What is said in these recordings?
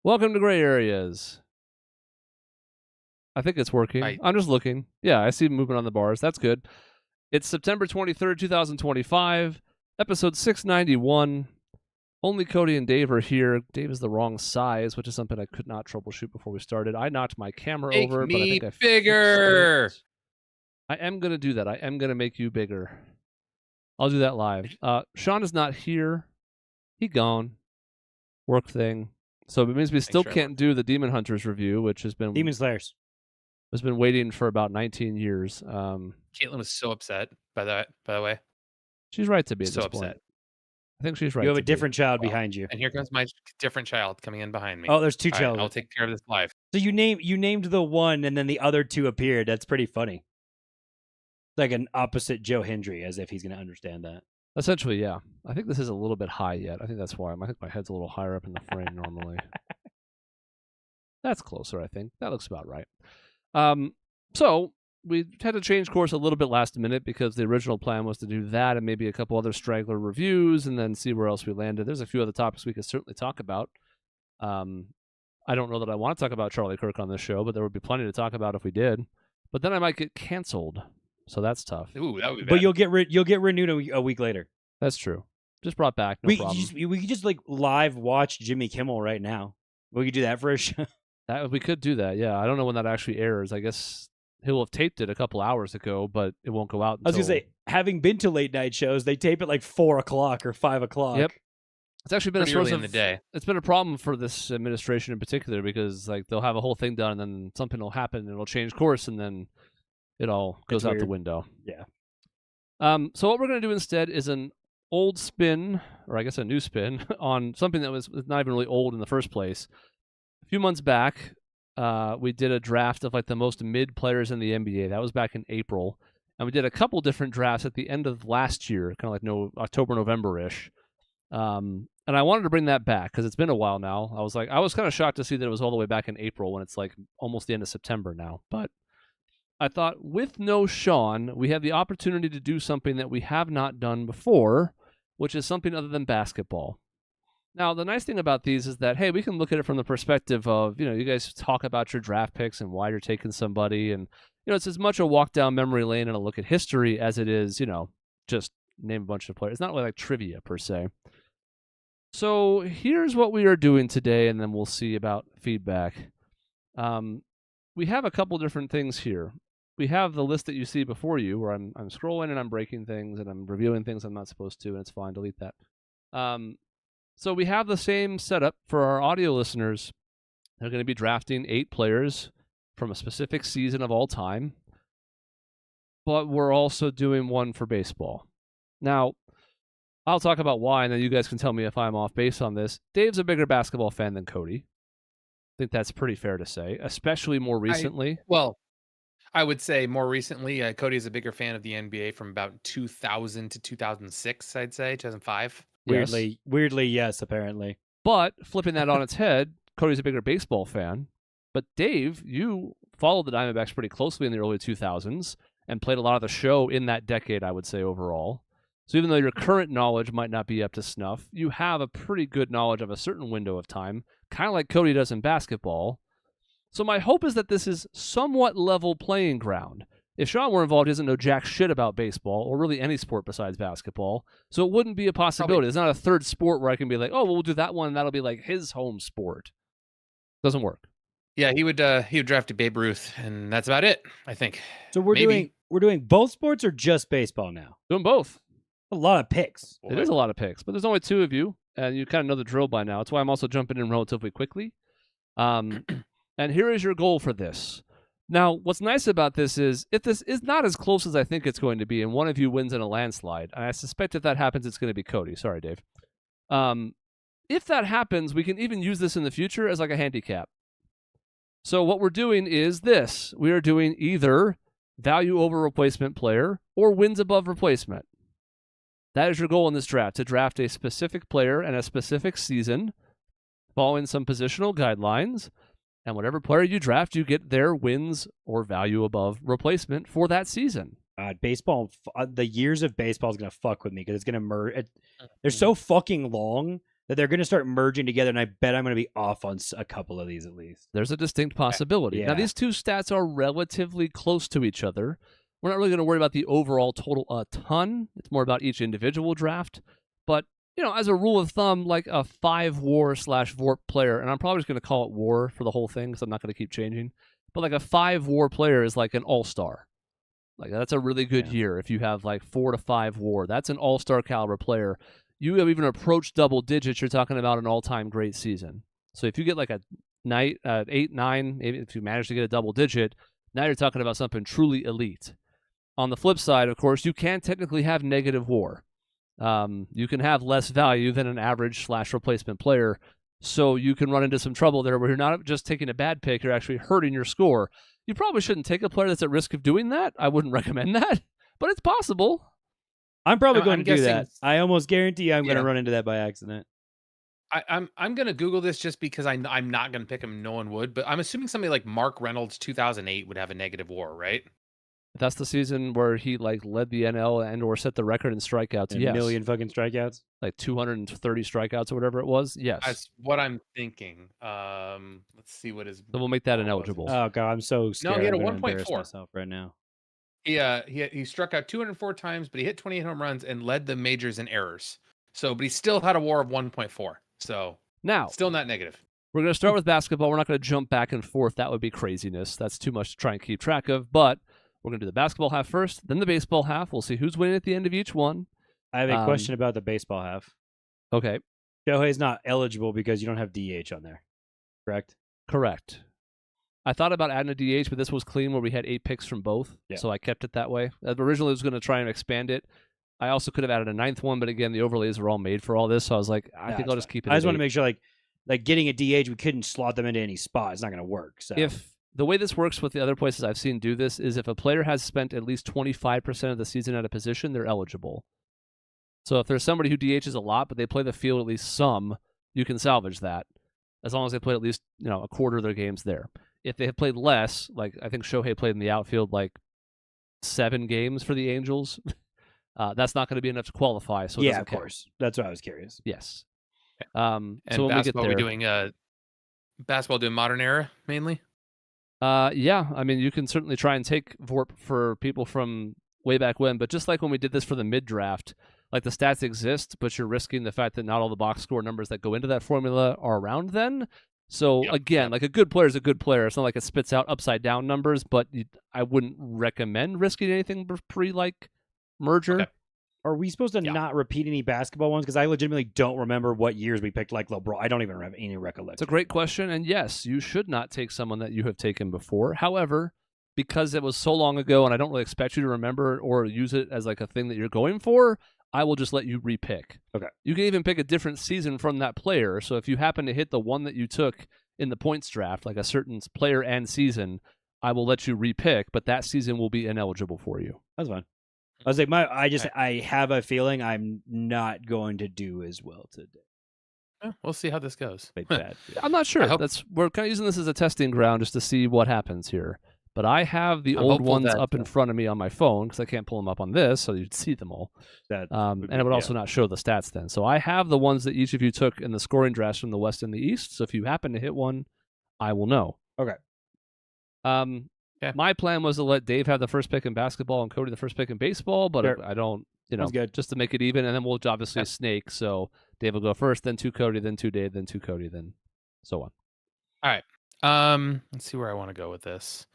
Welcome to Gray Areas. I think it's working. I'm just looking. Yeah, I see movement on the bars. That's good. It's September 23rd, 2025, episode 691. Only Cody and Dave are here. Dave is the wrong size, which is something I could not troubleshoot before we started. I knocked my camera over, but I think I bigger. I am going to do that. I am going to make you bigger. I'll do that live. Sean is not here. He gone. Work thing. So it means we still can't do the Demon Hunters review, which has been Demon Slayers. Has been waiting for about 19 years. Caitlin was so upset by the way. She's right to be at so this upset. Point. I think she's right. You have a different child behind you. And here comes my different child coming in behind me. Oh, there's two children. I'll take care of this live. So you named the one, and then the other two appeared. That's pretty funny. Like an opposite Joe Hendry, as if he's going to understand that. Essentially, yeah. I think this is a little bit high yet. I think that's why. I think my head's a little higher up in the frame normally. That's closer, I think. That looks about right. So we had to change course a little bit last minute because the original plan was to do that and maybe a couple other straggler reviews and then see where else we landed. There's a few other topics we could certainly talk about. I don't know that I want to talk about Charlie Kirk on this show, but there would be plenty to talk about if we did. But then I might get canceled, so that's tough. Ooh, that would be bad. But you'll get renewed a week later. That's true. Just brought back. No problem. We could just like live watch Jimmy Kimmel right now. We could do that for a show. We could do that. Yeah, I don't know when that actually airs. I guess he'll have taped it a couple hours ago, but it won't go out until... I was going to say, having been to late night shows, they tape it like 4 o'clock or 5 o'clock. Yep. It's actually been pretty early in the day. It's been a problem for this administration in particular because like they'll have a whole thing done and then something will happen and it'll change course and then it all goes out the window. Yeah. So what we're going to do instead is an old spin, or I guess a new spin, on something that was not even really old in the first place. A few months back, we did a draft of like the most mid players in the NBA. That was back in April. And we did a couple different drafts at the end of last year, kind of like October, November-ish. And I wanted to bring that back because it's been a while now. I was kind of shocked to see that it was all the way back in April when it's like almost the end of September now. But I thought with no Sean, we have the opportunity to do something that we have not done before, which is something other than basketball. Now, the nice thing about these is that, hey, we can look at it from the perspective of, you guys talk about your draft picks and why you're taking somebody. And, it's as much a walk down memory lane and a look at history as it is, just name a bunch of players. It's not really like trivia per se. So here's what we are doing today, and then we'll see about feedback. We have a couple different things here. We have the list that you see before you where I'm scrolling and I'm breaking things and I'm reviewing things I'm not supposed to, and it's fine. Delete that. So we have the same setup for our audio listeners. They're going to be drafting 8 players from a specific season of all time, but we're also doing one for baseball. Now, I'll talk about why, and then you guys can tell me if I'm off base on this. Dave's a bigger basketball fan than Cody. I think that's pretty fair to say, especially more recently. I would say more recently, Cody is a bigger fan of the NBA from about 2000 to 2006, I'd say, 2005. Weirdly, yes, apparently. But flipping that on its head, Cody's a bigger baseball fan. But Dave, you followed the Diamondbacks pretty closely in the early 2000s and played a lot of the show in that decade, I would say, overall. So even though your current knowledge might not be up to snuff, you have a pretty good knowledge of a certain window of time, kind of like Cody does in basketball. So my hope is that this is somewhat level playing ground. If Sean were involved, he doesn't know jack shit about baseball or really any sport besides basketball. So it wouldn't be a possibility. There's not a third sport where I can be like, oh, well, we'll do that one, and that'll be like his home sport. Doesn't work. Yeah, he would draft a Babe Ruth, and that's about it, I think. So we're doing both sports or just baseball now? Doing both. A lot of picks. It is a lot of picks, but there's only 2 of you, and you kind of know the drill by now. That's why I'm also jumping in relatively quickly. And here is your goal for this. Now, what's nice about this is if this is not as close as I think it's going to be, and one of you wins in a landslide, and I suspect if that happens, it's going to be Cody. Sorry, Dave. If that happens, we can even use this in the future as like a handicap. So what we're doing is this. We are doing either value over replacement player or wins above replacement. That is your goal in this draft, to draft a specific player and a specific season, following some positional guidelines. And whatever player you draft, you get their wins or value above replacement for that season. Baseball, the years of baseball is going to fuck with me because it's going to merge. They're so fucking long that they're going to start merging together, and I bet I'm going to be off on a couple of these at least. There's a distinct possibility. Yeah. Now, these two stats are relatively close to each other. We're not really going to worry about the overall total a ton. It's more about each individual draft. But, as a rule of thumb, like a 5-war/Vorp player, and I'm probably just going to call it war for the whole thing because I'm not going to keep changing. But like a 5-war player is like an all-star. Like that's a really good year if you have like 4 to 5 war. That's an all-star caliber player. You have even approached double digits, you're talking about an all-time great season. So if you get like a 8, 9, maybe if you manage to get a double digit, now you're talking about something truly elite. On the flip side, of course, you can technically have negative war. You can have less value than an average/replacement player. So you can run into some trouble there where you're not just taking a bad pick, you're actually hurting your score. You probably shouldn't take a player that's at risk of doing that. I wouldn't recommend that, but it's possible. I'm probably going I'm to do guessing- that. I almost guarantee I'm going Yeah. to run into that by accident. I'm gonna Google this just because I'm not gonna pick him. No one would, but I'm assuming somebody like Mark Reynolds 2008 would have a negative WAR, right? If that's the season where he like led the NL and or set the record in strikeouts. A Yes. million fucking strikeouts. Like 230 strikeouts or whatever it was. Yes. That's what I'm thinking. Let's see what his. So we'll make that WAR was. ineligible. Oh god, I'm so scared. he had a I'm gonna embarrass 1.4. myself right now. He struck out 204 times, but he hit 28 home runs and led the majors in errors. So, but he still had a WAR of 1.4. So Now, still not negative. we're going to start with basketball. We're not going to jump back and forth. That would be craziness. That's too much to try and keep track of. But we're going to do the basketball half first, then the baseball half. We'll see who's winning at the end of each one. I have a question about the baseball half. Okay. Shohei's not eligible because you don't have DH on there. Correct? Correct. I thought about adding a DH, but this was clean where we had 8 picks from both. Yeah. So I kept it that way. I originally was going to try and expand it. I also could have added a 9th one, but again, the overlays were all made for all this. So I was like, I think I'll just keep it. I just at want to 8. make sure like getting a DH, we couldn't slot them into any spot. It's not going to work. So If the way this works with the other places I've seen do this is if a player has spent at least 25% of the season at a position, they're eligible. So if there's somebody who DHs a lot, but they play the field at least some, you can salvage that as long as they play at least a quarter of their games there. If they have played less, like I think Shohei played in the outfield like 7 games for the Angels, that's not going to be enough to qualify. So it yeah, doesn't of count. course. That's what I was curious. Yes. And so when we get basketball, there, we're doing basketball doing modern era mainly. yeah, I mean, you can certainly try and take Vorp for people from way back when, but just like when we did this for the mid-draft, like the stats exist, but you're risking the fact that not all the box score numbers that go into that formula are around then. So again, like a good player is a good player. It's not like it spits out upside down numbers, but I wouldn't recommend risking anything pre like merger. Okay. Are we supposed to not repeat any basketball ones? Because I legitimately don't remember what years we picked like LeBron. I don't even have any recollection. It's a great question, and yes, you should not take someone that you have taken before. However, because it was so long ago and I don't really expect you to remember it or use it as like a thing that you're going for, I will just let you repick. Okay. You can even pick a different season from that player. So if you happen to hit the one that you took in the points draft, like a certain player and season, I will let you repick, but that season will be ineligible for you. That's fine. I was like, I have a feeling I'm not going to do as well today. We'll see how this goes. Bad. I'm not sure. I hope- We're kind of using this as a testing ground just to see what happens here. But I have the I'm old hopeful ones that, up in front of me on my phone because I can't pull them up on this, so you'd see them all. That And it would also not show the stats then. So I have the ones that each of you took in the scoring drafts from the West and the East. So if you happen to hit one, I will know. Okay. My plan was to let Dave have the first pick in basketball and Cody the first pick in baseball, but Sure. I don't, Sounds good. just to make it even, and then we'll obviously snake. So Dave will go first, then 2 Cody, then 2 Dave, then 2 Cody, then so on. Let's see where I want to go with this.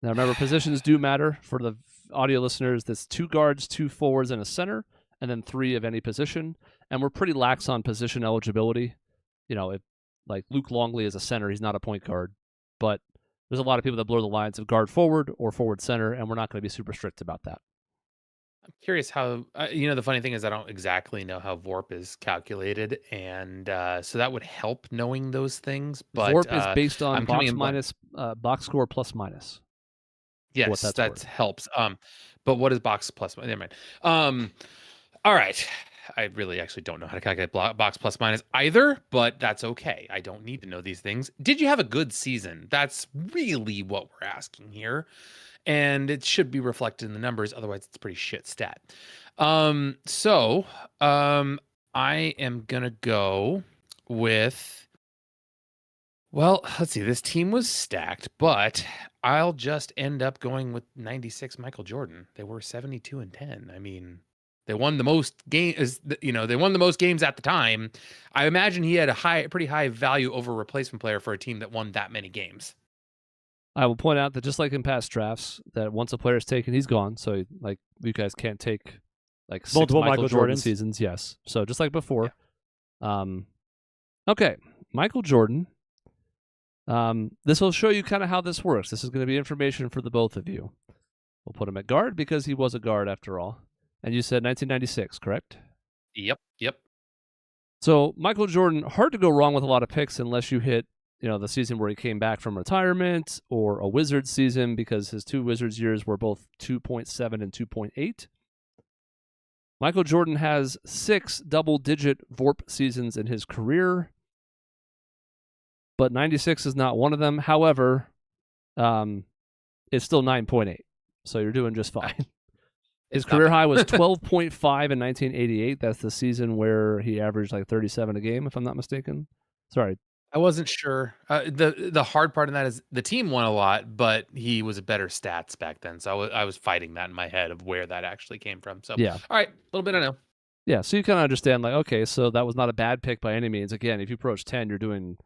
Now remember, positions do matter for the audio listeners. That's 2 guards, 2 forwards, and a center, and then 3 of any position. And we're pretty lax on position eligibility. Like Luke Longley is a center, he's not a point guard, but there's a lot of people that blur the lines of guard forward or forward center, and we're not going to be super strict about that. I'm curious how the funny thing is I don't exactly know how VORP is calculated, and so that would help knowing those things. But VORP is based on I'm coming box in minus box score plus minus. Yes, that's that worth. helps. But what is box plus? Never mind. All right. I really actually don't know how to calculate box plus minus either, but that's okay. I don't need to know these things. Did you have a good season? That's really what we're asking here. And it should be reflected in the numbers. Otherwise, it's a pretty shit stat. I am gonna go with. Well, let's see. This team was stacked, but I'll just end up going with 96 Michael Jordan. They were 72-10. I mean, they won the most games. They won the most games at the time. I imagine he had a pretty high value over replacement player for a team that won that many games. I will point out that just like in past drafts, that once a player is taken, he's gone. So like you guys can't take like six Multiple Michael Michael Jordan Jordans. seasons. Yes. So just like before. Okay, Michael Jordan. This will show you kind of how this works. This is going to be information for the both of you. We'll put him at guard because he was a guard after all. And you said 1996, correct? Yep. So Michael Jordan, hard to go wrong with a lot of picks unless you hit, the season where he came back from retirement or a Wizards season, because his two Wizards years were both 2.7 and 2.8. Michael Jordan has 6 double-digit VORP seasons in his career, but 96 is not one of them. However, it's still 9.8, so you're doing just fine. His career high was 12.5 in 1988. That's the season where he averaged like 37 a game, if I'm not mistaken. Sorry. I wasn't sure. The hard part in that is the team won a lot, but he was a better stats back then. So I was fighting that in my head of where that actually came from. So Yeah. All right, a little bit I know. Yeah, so you kind of understand, like, okay, so that was not a bad pick by any means. Again, if you approach 10, you're doing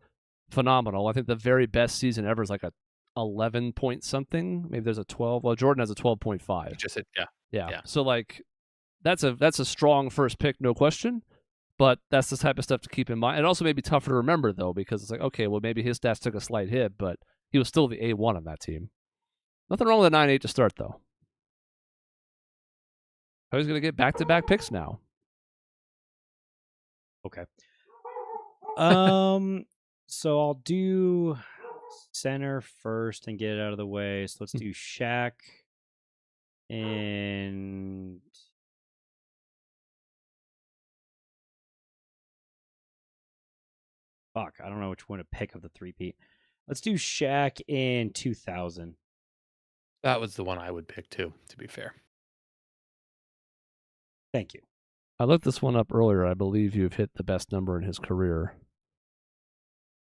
phenomenal. I think the very best season ever is like a 11 point something. Maybe there's a 12. Well, Jordan has a 12.5. Just said, yeah. Yeah. So like that's a strong first pick, no question. But that's the type of stuff to keep in mind. It also may be tougher to remember though, because it's like, okay, well maybe his stats took a slight hit, but he was still the A1 on that team. Nothing wrong with a 9-8 to start though. He's gonna get back-to-back picks now. Okay. So I'll do center first and get it out of the way. So let's do Shaq and fuck, I don't know which one to pick of the three-peat. Let's do Shaq in 2000. That was the one I would pick too, to be fair. Thank you. I looked this one up earlier. I believe you've hit the best number in his career.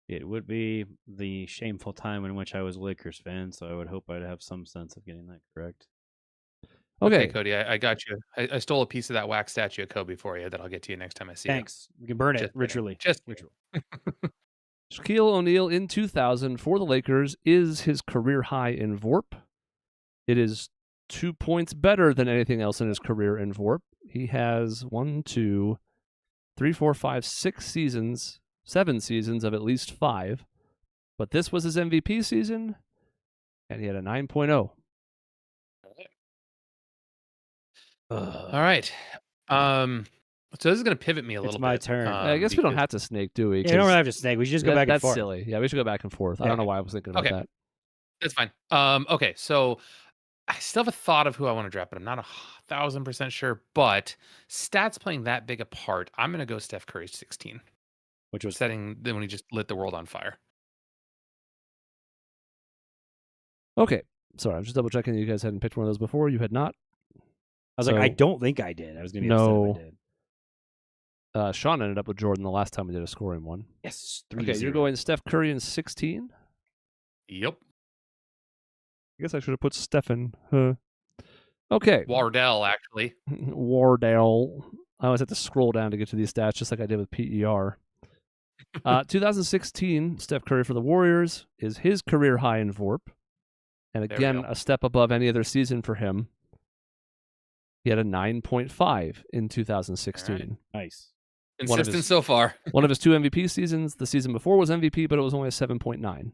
It would be the shameful time in which I was a Lakers fan, so I would hope I'd have some sense of getting that correct. Okay, Cody, I got you. I stole a piece of that wax statue of Kobe for you that I'll get to you next time I see Thanks. We can burn it Just kidding. ritually. Just ritual. Shaquille O'Neal in 2000 for the Lakers is his career high in VORP. It is 2 points better than anything else in his career in VORP. He has 7 seasons of at least 5. But this was his MVP season, and he had a 9.0. All right. So this is going to pivot me a little bit. It's my turn. I guess we don't have to snake, do we? Yeah, we don't really have to snake. We should just go back and That's forth. silly. Yeah, we should go back and forth. I don't know why I was thinking about Okay. that. That's fine. Okay, so I still have a thought of who I want to draft, but I'm not 1,000% sure. But stats playing that big a part, I'm going to go Steph Curry's 16, Which was setting when he just lit the world on fire. Okay. Sorry, I'm just double checking. You guys hadn't picked one of those before. You had not. I was like, I don't think I did. I was going to be upset if I did. Sean ended up with Jordan the last time we did a scoring one. Yes. Okay, you're going Steph Curry in 16. Yep. I guess I should have put Stephen. Okay. Wardell, actually. Wardell. I always have to scroll down to get to these stats, just like I did with PER. 2016, Steph Curry for the Warriors is his career high in VORP. And again, a step above any other season for him. He had a 9.5 in 2016. Right. Nice. Consistent so far. One of his 2 MVP seasons. The season before was MVP, but it was only a 7.9.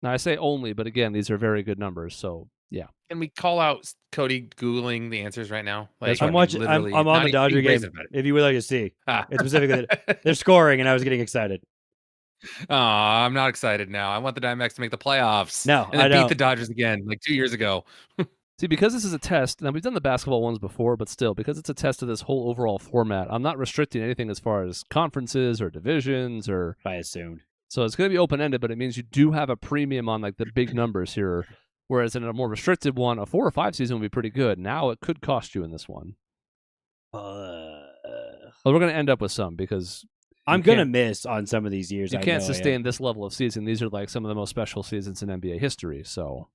Now, I say only, but again, these are very good numbers. So, yeah. Can we call out Cody Googling the answers right now? I'm watching. I'm on the Dodger game. If you would like to see, it's specifically they're scoring, and I was getting excited. Oh, I'm not excited now. I want the Diamondbacks to make the playoffs. No, and then I beat don't. the Dodgers again, like 2 years ago. See, because this is a test, now we've done the basketball ones before, but still, because it's a test of this whole overall format, I'm not restricting anything as far as conferences or divisions or. I assumed. So it's going to be open-ended, but it means you do have a premium on like the big numbers here. Whereas in a more restricted one, a 4 or 5 season would be pretty good. Now it could cost you in this one. Well, we're going to end up with some because I'm going to miss on some of these years. you I can't know, sustain this level of season. These are like some of the most special seasons in NBA history. So,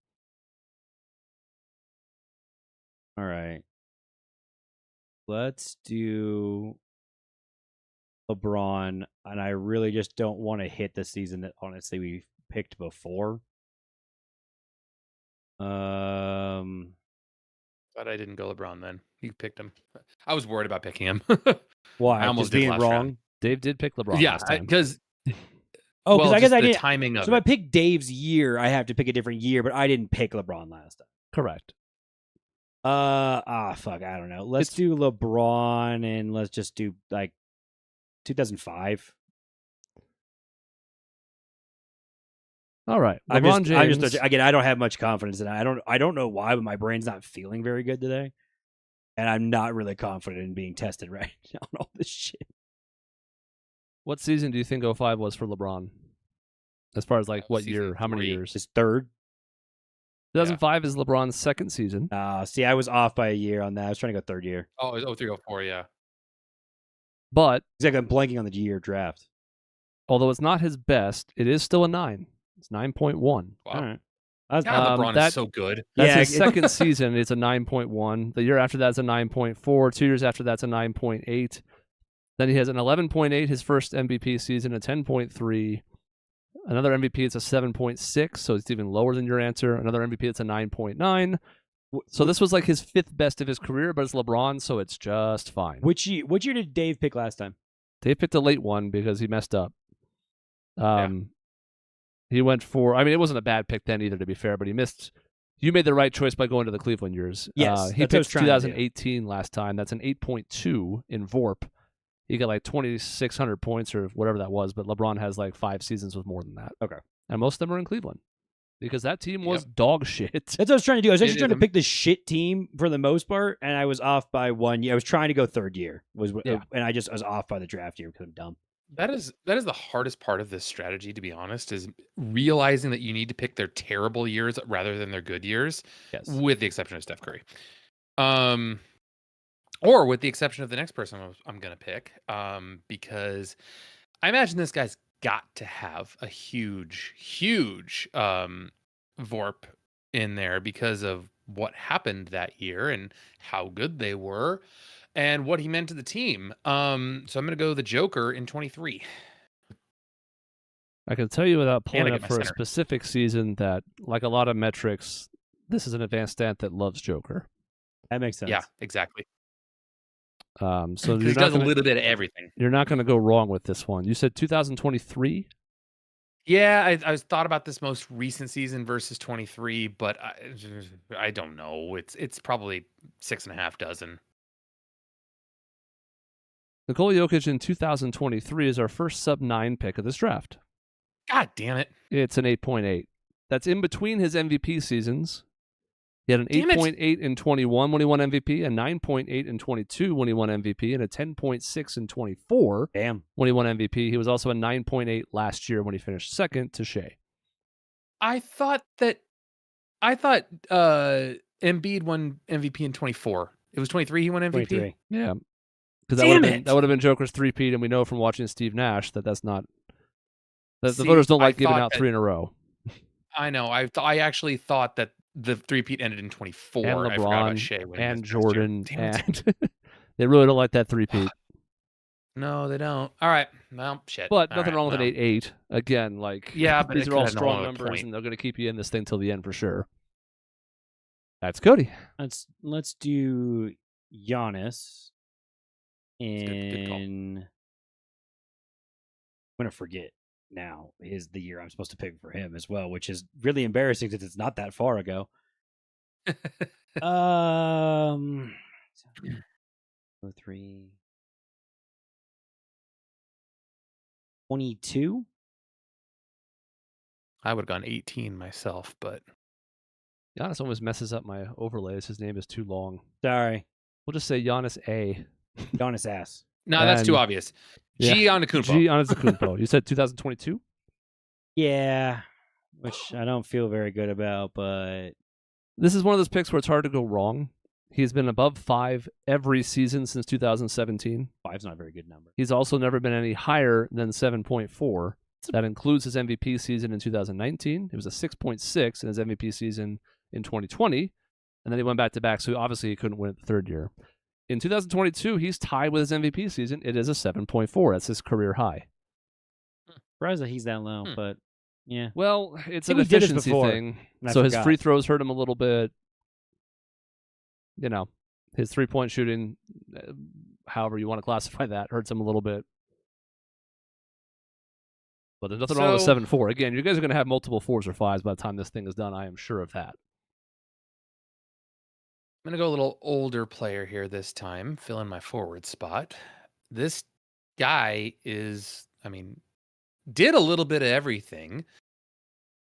all right. Let's do LeBron, and I really just don't want to hit the season that honestly we picked before. Glad I didn't go LeBron then. You picked him. I was worried about picking him. Why? I almost Just did being last wrong. round. Dave did pick LeBron Yeah, last time. because because I guess I the didn't. timing of So if I it. pick Dave's year, I have to pick a different year, but I didn't pick LeBron last time. Correct. Fuck, I don't know. Let's do LeBron, and let's just do like 2005. All right. I'm LeBron James. just again, I don't have much confidence in it. I don't know why, but my brain's not feeling very good today, and I'm not really confident in being tested right now on all this shit. What season do you think 05 was for LeBron? As far as like what Season year? How many 3. years? His third. 2005 is LeBron's second season. See, I was off by a year on that. I was trying to go third year. Oh, it was 03, 04, yeah. But Exactly, I'm blanking on the year draft. although it's not his best, it is still a 9. It's 9.1. Wow. All right. God, LeBron is so good. That's Yeah, his second season. It's a 9.1. The year after that's a 9.4. 2 years after that's a 9.8. Then he has an 11.8 his first MVP season, a 10.3. Another MVP, it's a 7.6, so it's even lower than your answer. Another MVP, it's a 9.9. So this was like his 5th best of his career, but it's LeBron, so it's just fine. Which year did Dave pick last time? Dave picked a late one because he messed up. He went for, I mean, it wasn't a bad pick then either, to be fair, but he missed. You made the right choice by going to the Cleveland years. Yes, he that's what I was picked trying to do. 2018 last time. That's an 8.2 in VORP. He got like 2,600 points or whatever that was, but LeBron has like 5 seasons with more than that. Okay. And most of them are in Cleveland because that team was dog shit. That's what I was trying to do. I was actually trying to pick the shit team for the most part, and I was off by 1 year. I was trying to go third year, and I was off by the draft year because I'm dumb. That is the hardest part of this strategy, to be honest, is realizing that you need to pick their terrible years rather than their good years, Yes. with the exception of Steph Curry. Or with the exception of the next person I'm going to pick, because I imagine this guy's got to have a huge VORP in there because of what happened that year and how good they were and what he meant to the team. So I'm going to go the Joker in 23. I can tell you without pulling I up get my for a center. specific season that, like a lot of metrics, this is an advanced stat that loves Joker. That makes sense. Yeah, exactly. So He does a little bit of everything. You're not going to go wrong with this one. You said 2023? Yeah, I was thought about this most recent season versus 23, but I don't know. It's probably 6.5 dozen. Nikola Jokic in 2023 is our first sub-9 pick of this draft. God damn it. It's an 8.8. That's in between his MVP seasons. He had an 8.8 in 21 when he won MVP, a 9.8 in 22 when he won MVP, and a 10.6 in 24 when he won MVP. He was also a 9.8 last year when he finished second to Shea. I thought Embiid won MVP in 24. It was 23 he won MVP? 23. Yeah. Because that would have been Joker's three-peat, and we know from watching Steve Nash that's not... The voters don't like giving out 3 in a row. I know. I actually thought that the three-peat ended in 24. And LeBron I forgot about Shea and Jordan. And they really don't like that three-peat. No, they don't. All right. Well, shit. But nothing wrong with an 8-8. Again, like, yeah, but these are all strong numbers, and they're going to keep you in this thing till the end for sure. That's Cody. Let's do Giannis. I'm going to forget now is the year I'm supposed to pick for him as well, which is really embarrassing since it's not that far ago. 3 22. I would have gone 18 myself, but Giannis always messes up my overlays. His name is too long. Sorry. We'll just say Giannis A. Giannis ass. No, that's too obvious. Giannis Antetokounmpo. You said 2022? Yeah, which I don't feel very good about, but this is one of those picks where it's hard to go wrong. He's been above 5 every season since 2017. 5's not a very good number. He's also never been any higher than 7.4. That includes his MVP season in 2019. It was a 6.6 in his MVP season in 2020. And then he went back to back, so obviously he couldn't win it the third year. In 2022, he's tied with his MVP season. It is a 7.4. That's his career high. Surprised that he's that low, but yeah. Well, it's an we did this efficiency before, thing. and I So his forgot. free throws hurt him a little bit. You know, his 3-point shooting, however you want to classify that, hurts him a little bit. But there's nothing wrong with 7.4. Again, you guys are going to have multiple 4s or 5s by the time this thing is done. I am sure of that. I'm going to go a little older player here this time, fill in my forward spot. This guy is, did a little bit of everything.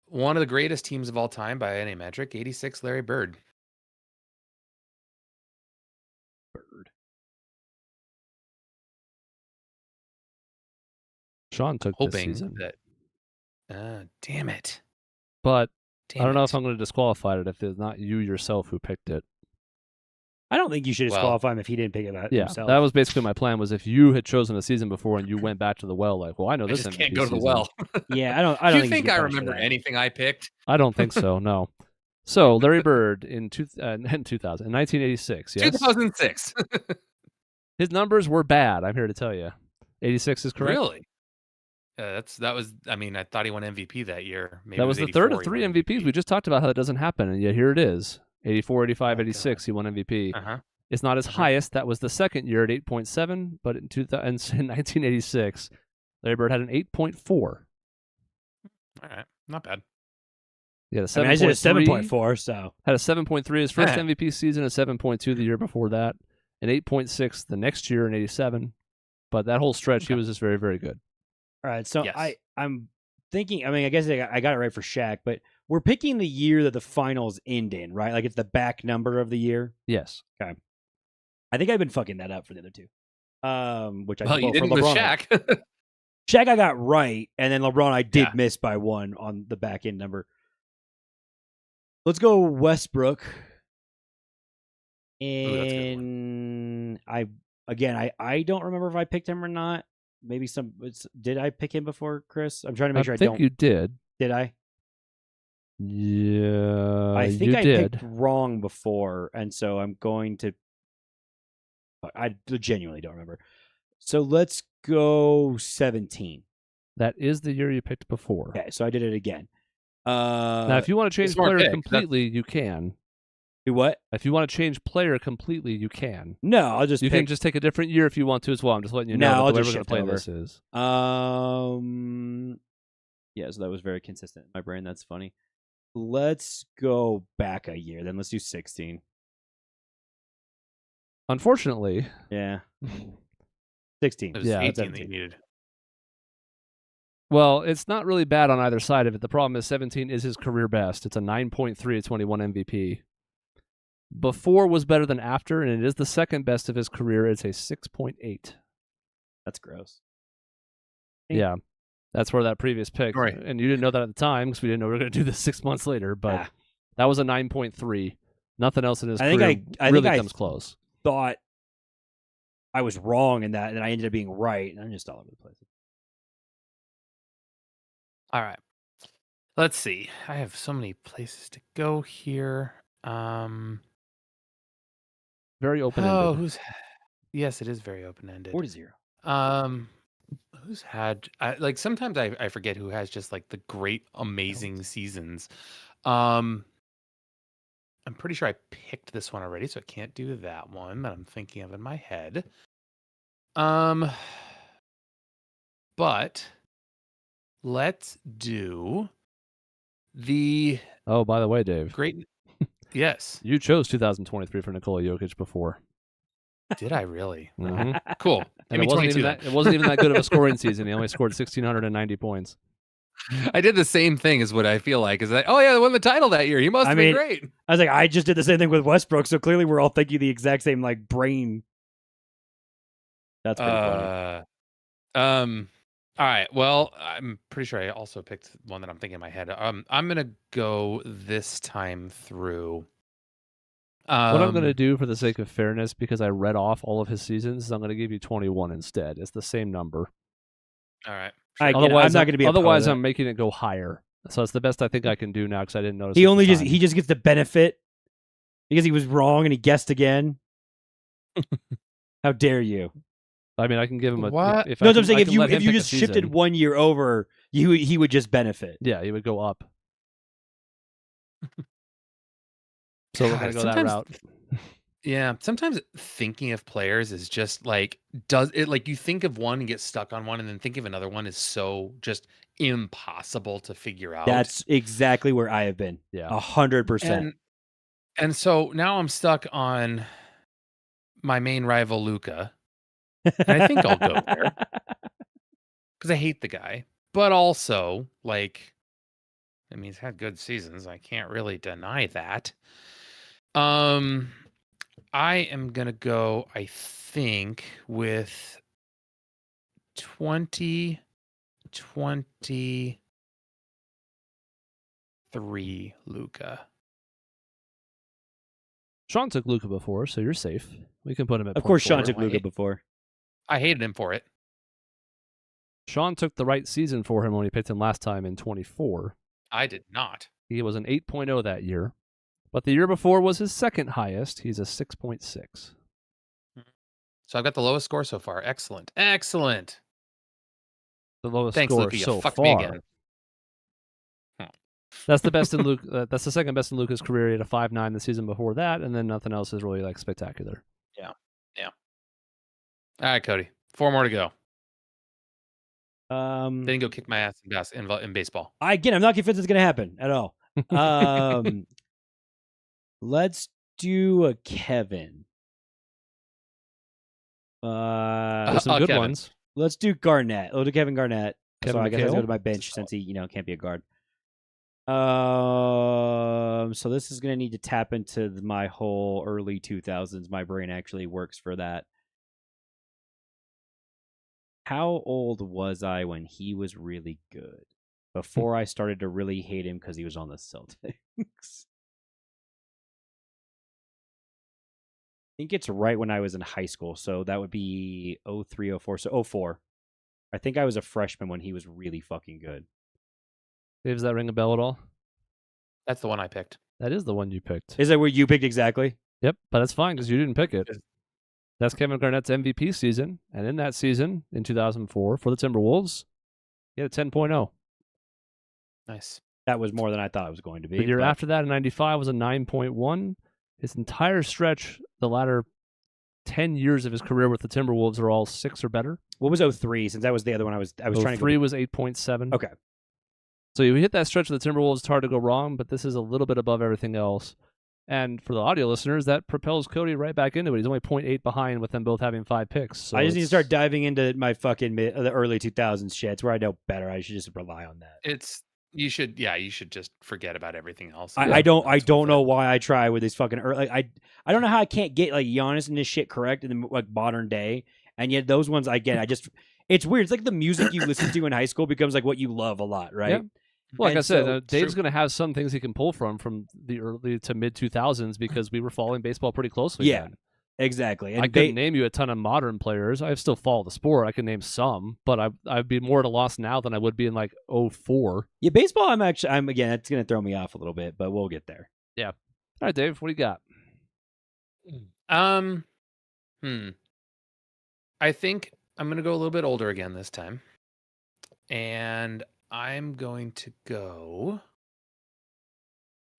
One of the greatest teams of all time by any metric, 86 Larry Bird. Sean took this Hoping season. that. Damn it. But Damn I don't know it. if I'm going to disqualify it if it's not you yourself who picked it. I don't think you should Well, disqualify him if he didn't pick it Yeah, himself. that was basically my plan. Was if you had chosen a season before and you went back to the well, like, well, I know I this just MVP can't go to the season. well. Yeah, I don't Do you think think you I get punished for remember that. anything I picked? I don't think so. No. So Larry Bird in 1986. Yes, 2006. his numbers were bad. I'm here to tell you. 86 is correct. Really? That was. I thought he won MVP that year. Maybe That it was the third 84 of he 3 won MVPs. We just talked about how that doesn't happen, and yet here it is. 84, 85, Oh, 86. He won MVP. Uh-huh. It's not his highest. That was the second year at 8.7, but in 1986, Larry Bird had an 8.4. All right, not bad. Yeah, the I 7.3. said 7.4, so Had a 7.3 his first Yeah. MVP season, a 7.2 the year before that, an 8.6 the next year in 87. But that whole stretch, he Okay. was just very, very good. all right. So Yes. I'm thinking. I guess I got it right for Shaq, but we're picking the year that the finals end in, right? Like it's the back number of the year. Yes. I think I've been fucking that up for the other two. Which I Well, you for didn't with LeBron. Shaq. Shaq I got right, and then LeBron I did Yeah. miss by 1 on the back end number. Let's go Westbrook. that's a good And I don't remember if I picked him or not. Maybe did I pick him before, Chris? I'm trying to make sure I think don't. you did. Did I? Yeah, I think you I did. picked wrong before, and so I'm going to. I genuinely don't remember. So let's go 17. That is the year you picked before. Okay, so I did it again. Now, if you want to change smart player pick. completely, you can. Do what? If you want to change player completely, you can. No, I'll just You pick. can just take a different year if you want to as well. I'm just letting you know No, that I'll the way just we're going to shift play over. this is. Yeah, so that was very consistent in my brain. That's funny. Let's go back a year. Then let's do 16. Unfortunately, Yeah. 16. It was Yeah, 18 that 17. you needed. well, it's not really bad on either side of it. The problem is 17 is his career best. It's a 9.3 at 21 MVP. Before was better than after, and it is the second best of his career. It's a 6.8. That's gross. Yeah, that's where that previous pick, Right. and you didn't know that at the time because we didn't know we were going to do this 6 months later, but Ah. that was a 9.3. Nothing else in his I think career I really think I comes close. thought I was wrong in that, and I ended up being right. And I'm just all over the place. All right. Let's see. I have so many places to go here. Very open-ended. Yes, it is very open-ended. 4-0. Who's had sometimes I forget who has just like the great amazing seasons. I'm pretty sure I picked this one already, so I can't do that one that I'm thinking of in my head. But let's do the Oh, by the way, Dave, great. Yes. you chose 2023 for Nikola Jokic before. Did I really? Mhm. Cool. Give And me it wasn't 22 even then. that. It wasn't even that good of a scoring season. He only scored 1,690 points. I did the same thing as what I feel like is that, oh yeah, they won the title that year. He must have been great. I was like, I just did the same thing with Westbrook, so clearly we're all thinking the exact same like brain. That's pretty funny. All right. Well, I'm pretty sure I also picked one that I'm thinking in my head. I'm gonna go this time through What I'm going to do for the sake of fairness, because I read off all of his seasons, is I'm going to give you 21 instead. It's the same number. All right. Again, Otherwise, I'm not going to be. Otherwise, opposed to I'm making it go higher. So it's the best I think I can do now because I didn't notice. that. at the time. He just gets the benefit because he was wrong and he guessed again. How dare you? I mean, I can give him a. What? If No, I can, I'm saying I if can you let him pick a just shifted season. 1 year over, he would just benefit. Yeah, he would go up. So we're God, gonna go that sometimes- route. Yeah, sometimes thinking of players is just like does it like you think of one and get stuck on one, and then think of another one is so just impossible to figure out. That's exactly where I have been. Yeah. 100%. And so now I'm stuck on my main rival Luca. And I think I'll go there because I hate the guy, but also like, I mean, he's had good seasons. I can't really deny that. I am gonna go, I think, with 2023 Luca. Sean took Luca before, so you're safe. We can put him at. Of course, Sean 0.4. took Luca before. I hated him for it. Sean took the right season for him when he picked him last time in 24. I did not. He was an 8.0 that year, but the year before was his second highest. He's a 6.6. So I've got the lowest score so far. Excellent. Excellent. The lowest Thanks, score Luca. You so fucked far. me again. That's the best in Luke. That's the second best in Luca's career. He had a 5.9 the season before that, and then nothing else is really like spectacular. All right, Cody. 4 more to go. Um, Then go kick my ass in baseball. I'm not convinced it's going to happen at all. Let's do a Kevin. There's some good Kevin. ones. Let's do Garnett. We'll do Kevin Garnett. Kevin So I guess I have to go McHale? to my bench since he, can't be a guard. So this is going to need to tap into my whole early 2000s. My brain actually works for that. How old was I when he was really good? Before I started to really hate him because he was on the Celtics. I think it's right when I was in high school. So that would be 03, 04. So 04. I think I was a freshman when he was really fucking good. Dave, does that ring a bell at all? That's the one I picked. That is the one you picked. Is that where you picked exactly? Yep, but that's fine because you didn't pick it. Is- That's Kevin Garnett's MVP season, and in that season, in 2004, for the Timberwolves, he had a 10.0. Nice. That was more than I thought it was going to be. The year but after that, in 95, was a 9.1. His entire stretch, the latter 10 years of his career with the Timberwolves, are all 6 or better. What was 03? Since that was the other one I was trying to 3 was 8.7. Okay. So you hit that stretch of the Timberwolves, it's hard to go wrong, but this is a little bit above everything else. And for the audio listeners, that propels Cody right back into it. He's only 0.8 behind with them both having 5 picks. So I just need to start diving into my fucking the early 2000s shit. It's where I know better. I should just rely on that. You should just forget about everything else. I don't know why I try with these fucking early. I don't know how I can't get like Giannis and this shit correct in the like modern day, and yet those ones I get. It's weird. It's like the music you listen to in high school becomes like what you love a lot, right? Yeah. Well, like And I said, so- Dave's going to have some things he can pull from the early to mid 2000s because we were following baseball pretty closely. Yeah, then. exactly. And I couldn't name you a ton of modern players. I still follow the sport. I can name some, but I'd be more at a loss now than I would be in like 04. Yeah, baseball. I'm again. It's gonna throw me off a little bit, but we'll get there. All right, Dave, what do you got? I think I'm going to go a little bit older again this time. And I'm going to go.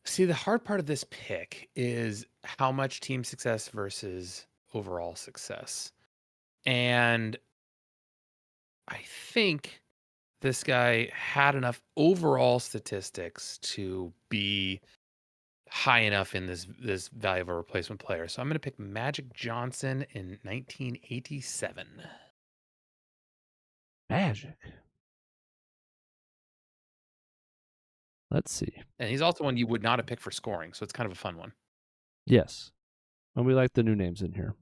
See, the hard part of this pick is how much team success versus overall success. And I think this guy had enough overall statistics to be high enough in this value of a replacement player. So I'm going to pick Magic Johnson in 1987. Magic. Let's see. And he's also one you would not have picked for scoring, so it's kind of a fun one. Yes. And we like the new names in here.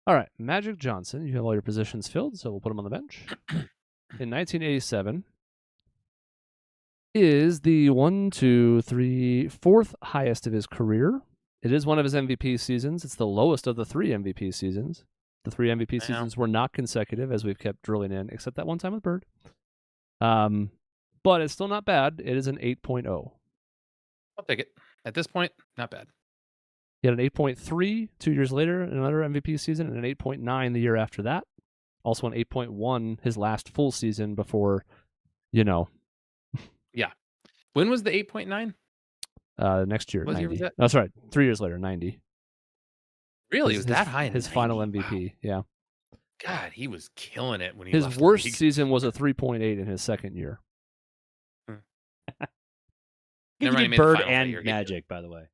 All right, Magic Johnson. You have all your positions filled, so we'll put him on the bench. In 1987 is the 4th highest of his career. It is one of his MVP seasons. It's the lowest of the 3 MVP seasons. The 3 MVP I know. seasons were not consecutive, as we've kept drilling in, except that one time with Bird. But it's still not bad. It is an 8.0. I'll take it. At this point, not bad. He had an 8.3 2 years later in another MVP season, and an 8.9 the year after that. Also an 8.1 his last full season before, When was the 8.9? Next year, What year 90. was that? That's right. 3 years later, 90. Really? It His- was that high? in His final 90? MVP, yeah. Wow. God, he was killing it when he His left worst the league. season was a 3.8 in his second year. I Never think mind, he he did made the Bird finals that and year. He did. Magic, by the way.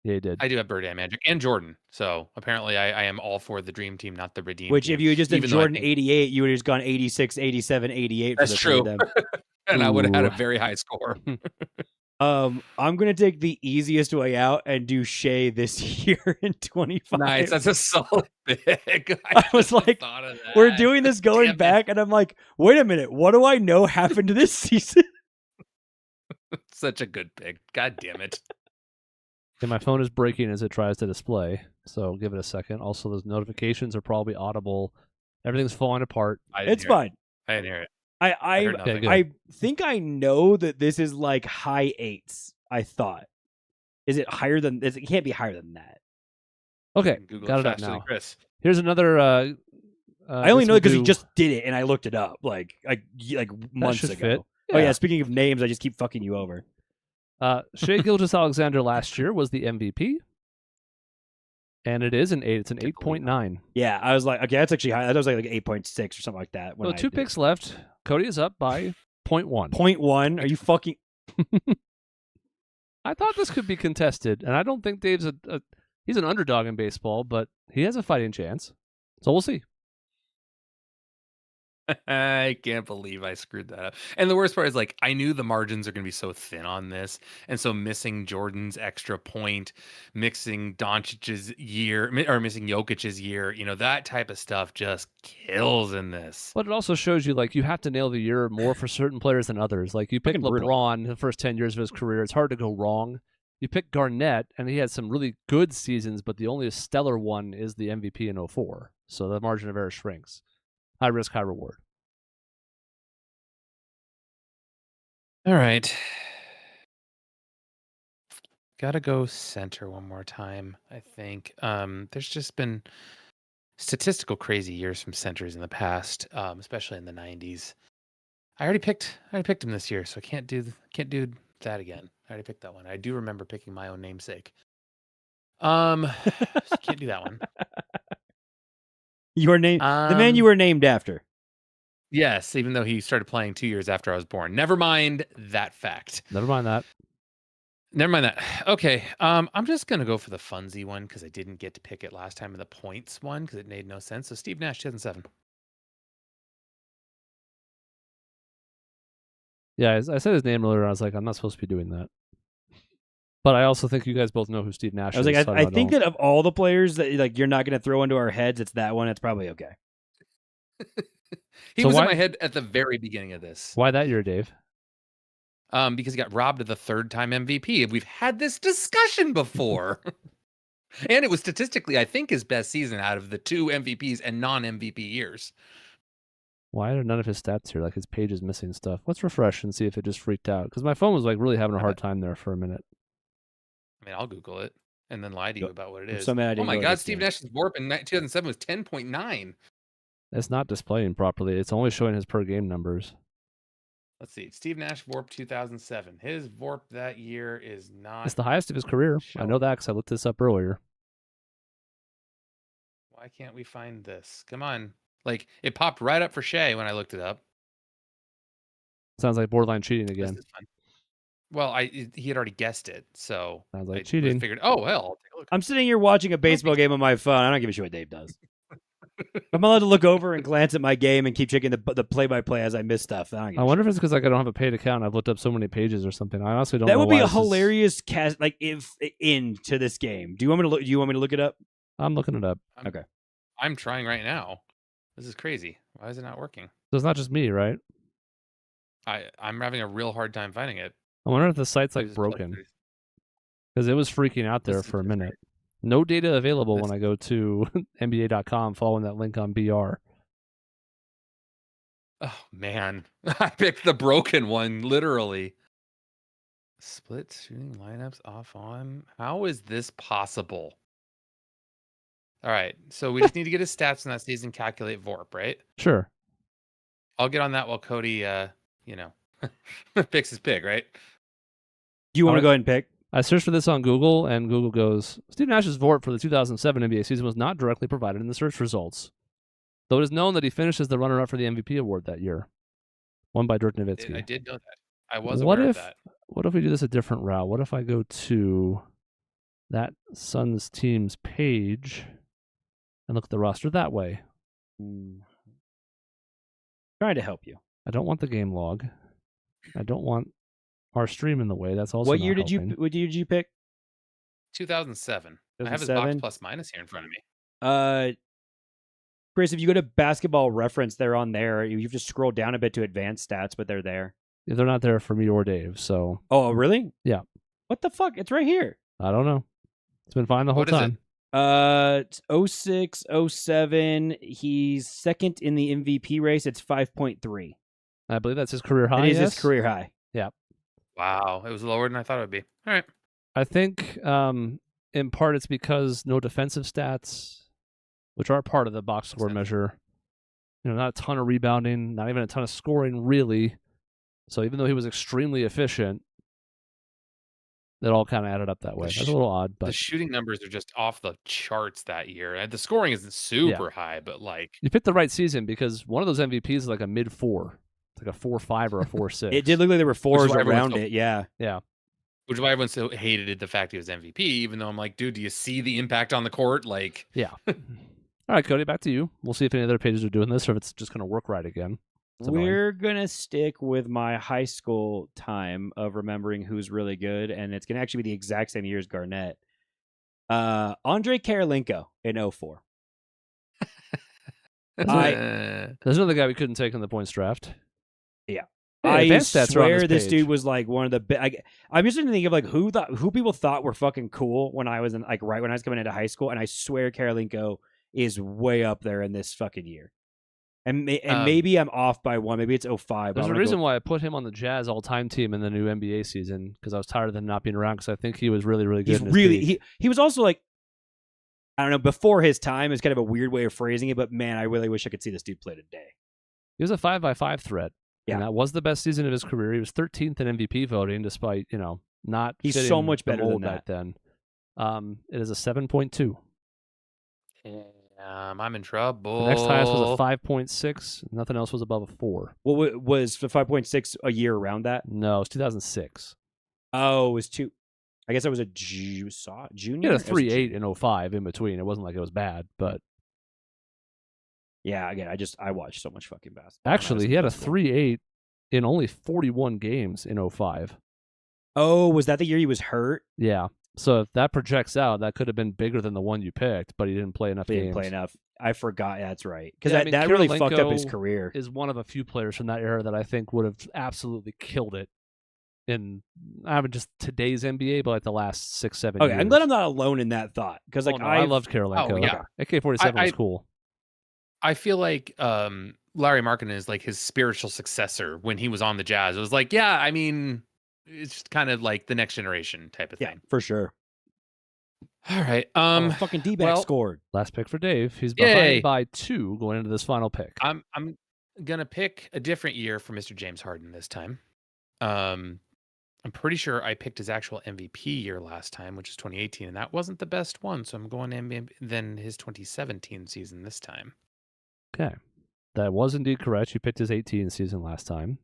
Yeah, he did. I do have Bird and Magic and Jordan. So apparently I am all for the dream team, not the redeem Which, team. if you had just done even though I Jordan think- 88, you would have just gone 86, 87, 88 for That's the three of true. them. And I would have had a Ooh. very high score. I'm gonna take the easiest way out and do Shea this year in 25. Nice. That's a solid pick. I was shouldn't have like, thought of We're that. doing this going Damn it. back, and I'm like, wait a minute, what do I know happened to this season? Such a good pick. God damn it. And my phone is breaking as it tries to display, so give it a second. Also, those notifications are probably audible. Everything's falling apart. I didn't It's hear it. fine. I didn't hear it. I heard I, nothing. good. I think I know that this is like high 8s. I thought. Is it higher than? It can't be higher than that. Okay, Google got it it up faster than now. Chris. Here's another. I only know because he just did it, and I looked it up like months should ago. fit. Oh yeah. Speaking of names, I just keep fucking you over. Shea Gilgeous-Alexander last year was the MVP, and it is an 8. It's an 8.9. Yeah, I was like, okay, that's actually high. That was like 8.6 or something like that. So 2 picks left. Cody is up by 0.1. 0.1. Are you fucking? I thought this could be contested, and I don't think Dave's he's an underdog in baseball, but he has a fighting chance. So we'll see. I can't believe I screwed that up. And the worst part is, like, I knew the margins are going to be so thin on this. And so missing Jordan's extra point, mixing Doncic's year, or missing Jokic's year, that type of stuff just kills in this. But it also shows you, like, you have to nail the year more for certain players than others. Like, you pick Fucking brutal. LeBron the first 10 years of his career, it's hard to go wrong. You pick Garnett, and he had some really good seasons, but the only stellar one is the MVP in 04. So the margin of error shrinks. High risk, high reward. All right. Gotta go center one more time, I think. There's just been statistical crazy years from centers in the past, especially in the 90s. I already picked him this year, so I can't do that again. I already picked that one. I do remember picking my own namesake. So can't do that one. Your name, the man you were named after. Yes, even though he started playing 2 years after I was born. Never mind that fact. Never mind that. Never mind that. Okay, I'm just gonna go for the funsy one because I didn't get to pick it last time in the points one because it made no sense. So Steve Nash, 2007. Yeah, I said his name earlier, and I was like, I'm not supposed to be doing that. But I also think you guys both know who Steve Nash I was is. like, so I think that of all the players that like you're not going to throw into our heads, it's that one. It's probably okay. He So was why- in my head at the very beginning of this. Why that year, Dave? Because he got robbed of the third-time MVP. We've had this discussion before. And it was statistically, I think, his best season out of the 2 MVPs and non-MVP years. Why are none of his stats here? Like his page is missing stuff. Let's refresh and see if it just freaked out. Because my phone was like really having a hard time there for a minute. I mean, I'll Google it and then lie to you about what it I'm is. so mad I Oh didn't my go to God, this Steve game. Nash's WARP in 2007 was 10.9. It's not displaying properly. It's only showing his per game numbers. Let's see. Steve Nash WARP 2007. His WARP that year is not. It's the highest of his career. I know that because I looked this up earlier. Why can't we find this? Come on. Like, it popped right up for Shea when I looked it up. Sounds like borderline cheating This again. is fun. Well, he had already guessed it, so Sounds I like just cheating. figured, oh, well, I'll take a look. I'm sitting here watching a baseball game on my phone. I don't give a shit what Dave does. I'm allowed to look over and glance at my game and keep checking the play-by-play as I miss stuff. I don't give I a wonder shit. if it's because like I don't have a paid account. I've looked up so many pages or something. I honestly don't know. That would be why a this is- hilarious cast, like if into this game. Do you want me to look? Do you want me to look it up? I'm looking it up. I'm trying right now. This is crazy. Why is it not working? So it's not just me, right? I'm having a real hard time finding it. I wonder if the site's like Just play broken through. because it was freaking out there This is for a minute. No data available That's- when I go to NBA.com following that link on BR. Oh man, I picked the broken one, literally. Split shooting lineups off on. How is this possible? All right, so we just need to get his stats in that season, calculate VORP, right? Sure. I'll get on that while Cody, picks his pick, right? Do you want to Alright. go ahead and pick? I searched for this on Google, and Google goes, Steve Nash's VORP for the 2007 NBA season was not directly provided in the search results, though it is known that he finished as the runner-up for the MVP award that year, won by Dirk Nowitzki. I did know that. I was What aware if- of that. What if we do this a different route? What if I go to that Suns team's page and look at the roster that way? Trying to help you. I don't want the game log. I don't want our stream in the way. That's also What not year did helping. you? What year did you pick? 2007. I have his box 2007? plus minus here in front of me. Chris, if you go to Basketball Reference, they're on there. You just scroll down a bit to advanced stats, but they're there. They're not there for me or Dave, so Oh, really? Yeah. What the fuck? It's right here. I don't know. It's been fine the whole What is it? time. It's 06, 07. He's second in the MVP race. It's 5.3. I believe that's his career high. It is yes? his career high. Wow, it was lower than I thought it would be. All right. I think in part it's because no defensive stats, which are part of the box score Sense. measure. Not a ton of rebounding, not even a ton of scoring, really. So even though he was extremely efficient, it all kind of added up that way. That's a little odd, The but shooting numbers are just off the charts that year. The scoring isn't super high, but like you picked the right season because one of those MVPs is like a mid-4. It's like a 4.5 or a 4.6. It did look like there were fours why everyone's around so- it. Yeah. Yeah. which is why everyone so hated the fact he was MVP, even though I'm like, dude, do you see the impact on the court? Like, Yeah. All right, Cody, back to you. We'll see if any other pages are doing this or if it's just going to work right again. It's annoying. We're going to stick with my high school time of remembering who's really good, and it's going to actually be the exact same year as Garnett. Andre Karolinko in 04. There's another guy we couldn't take in the points draft. Yeah. Hey, I advanced stats are on swear this page. dude was like one of the I'm just trying to think of like who people thought were fucking cool when I was in like right when I was coming into high school, and I swear Karolinko is way up there in this fucking year. And maybe I'm off by one. Maybe it's 05. There's a reason why I put him on the Jazz all-time team in the new NBA season because I was tired of him not being around because I think he was really, really good. He's in his really peak. he was also like, I don't know, before his time is kind of a weird way of phrasing it, but man, I really wish I could see this dude play today. He was a 5x5 threat. Yeah. And that was the best season of his career. He was 13th in MVP voting despite, not He's fitting so much the better than mold that. back then. It is a 7.2. I'm in trouble. The next highest was a 5.6. Nothing else was above a 4. What was the 5.6 a year around that? No, it was 2006. Oh, it was two. I guess I was a junior. He had a I was 3.8 and 05 in between. It wasn't like it was bad, but Yeah, again, I watched so much fucking basketball. actually he had a 3.8 in only 41 games in 05. Oh, was that the year he was hurt? Yeah. So if that projects out, that could have been bigger than the one you picked, but he didn't play enough He games. didn't play enough. I forgot. That's right. Because Yeah, I mean, that really fucked up his Karolinko career. Is one of a few players from that era that I think would have absolutely killed it in I haven't just today's NBA, but like the last 6-7 Okay, years. I'm glad I'm not alone in that thought. Because like I loved Karolinko. Oh, yeah. AK-47 was cool. I feel like Larry Markkinen is like his spiritual successor when he was on the Jazz. It was like, yeah, I mean, it's just kind of like the next generation type of Yeah, thing. for sure. All right. Fucking D-back well- scored. Last pick for Dave. He's Yay. behind by 2 going into this final pick. I'm gonna pick a different year for Mr. James Harden this time. I'm pretty sure I picked his actual MVP year last time, which is 2018, and that wasn't the best one. So I'm going MVP than his 2017 season this time. Okay. That was indeed correct. You picked his 18 season last time.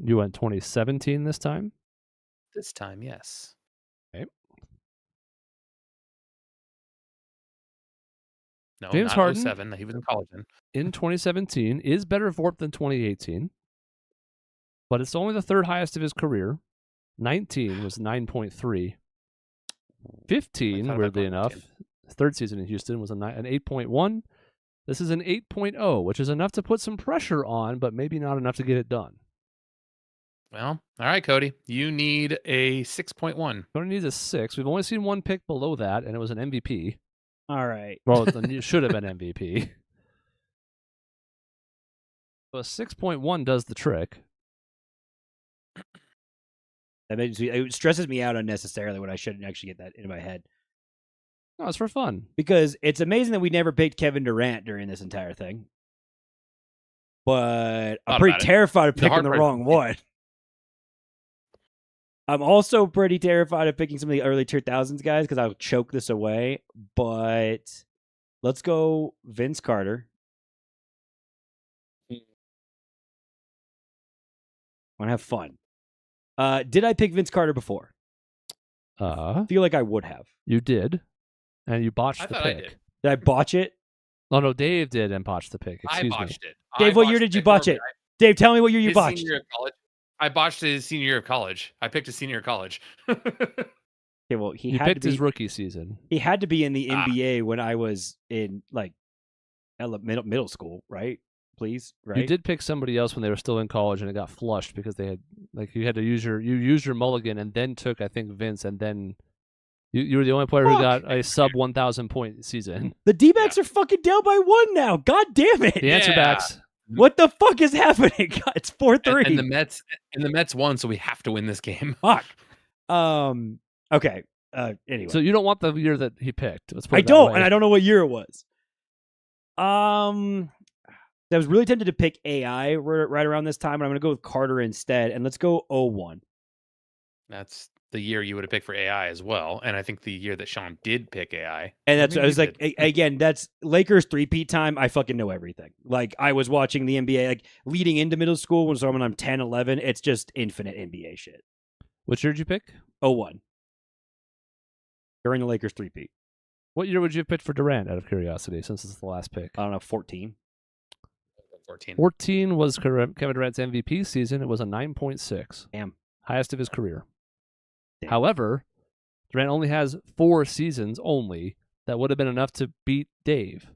You went 2017 this time. This time, yes. Okay. No, James not Harden? 07. He was in college then. In 2017 is better VORP than 2018, but it's only the third highest of his career. 19 was 9.3. 15, about weirdly going enough, 19. his third season in Houston was an 8.1. This is an 8.0, which is enough to put some pressure on, but maybe not enough to get it done. Well, all right, Cody. You need a 6.1. Cody needs a 6. We've only seen one pick below that, and it was an MVP. All right. Well, it should have been MVP. So a 6.1 does the trick. It stresses me out unnecessarily when I shouldn't actually get that into my head. No, it's for fun. Because it's amazing that we never picked Kevin Durant during this entire thing. But I'm pretty terrified of picking the wrong one. I'm also pretty terrified of picking some of the early 2000s guys because I'll choke this away. But let's go Vince Carter. I want to have fun. Did I pick Vince Carter before? I feel like I would have. You did, and you botched the pick. I did. Did I botch it? Oh, no, Dave did and botched the pick. Excuse I botched me. it. Dave, what year did you botch it? Dave, tell me what year you botched. Senior year of college. I botched his senior year of college. I picked his senior year of college. Okay, well, he picked his rookie season. He had to be in the NBA when I was in like middle school, right? Please, right? You did pick somebody else when they were still in college, and it got flushed because they had you had to use your mulligan, and then took I think Vince, and then you were the only player who got a sub 1,000 point season. The D-backs are fucking down by 1 now. God damn it! The answer backs. What the fuck is happening? God, it's 4-3. And the Mets won, so we have to win this game. Fuck. Okay. Anyway. So you don't want the year that he picked. I don't, and I don't know what year it was. I was really tempted to pick AI right around this time, and I'm going to go with Carter instead. And let's go 01. That's the year you would have picked for AI as well, and I think the year that Sean did pick AI. And that's I was like, again, that's Lakers 3-peat time. I fucking know everything. Like I was watching the NBA like leading into middle school when I'm 10, 11. It's just infinite NBA shit. Which year did you pick? 01. During the Lakers 3-peat. What year would you have picked for Durant, out of curiosity, since it's the last pick? I don't know, 14. 14 was Kevin Durant's MVP season. It was a 9.6. Damn. Highest of his career. Damn. However, Durant only has 4 seasons only that would have been enough to beat Dave.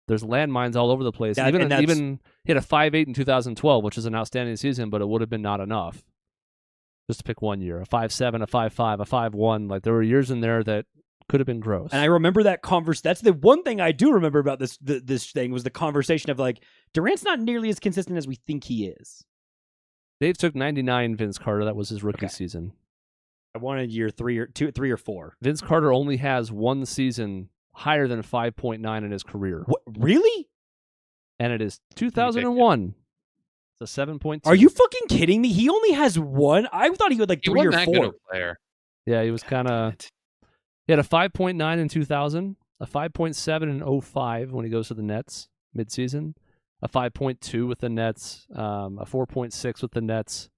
There's landmines all over the place. Even he had a 5.8 in 2012, which is an outstanding season, but it would have been not enough. Just to pick one year. A 5.7, a 5.5, a 5.1. Like there were years in there that could have been gross. And I remember that That's the one thing I do remember about this thing was the conversation of like, Durant's not nearly as consistent as we think he is. Dave took 99 Vince Carter. That was his rookie season. I wanted year 3 or 4. Vince Carter only has one season higher than 5.9 in his career. What? Really? And it is 2001. It's a 7.2. Are you fucking kidding me? He only has one? I thought he would like 3 or 4. Good a player. Yeah, he was kind of... He had a 5.9 in 2000, a 5.7 in 05 when he goes to the Nets midseason, a 5.2 with the Nets, a 4.6 with the Nets.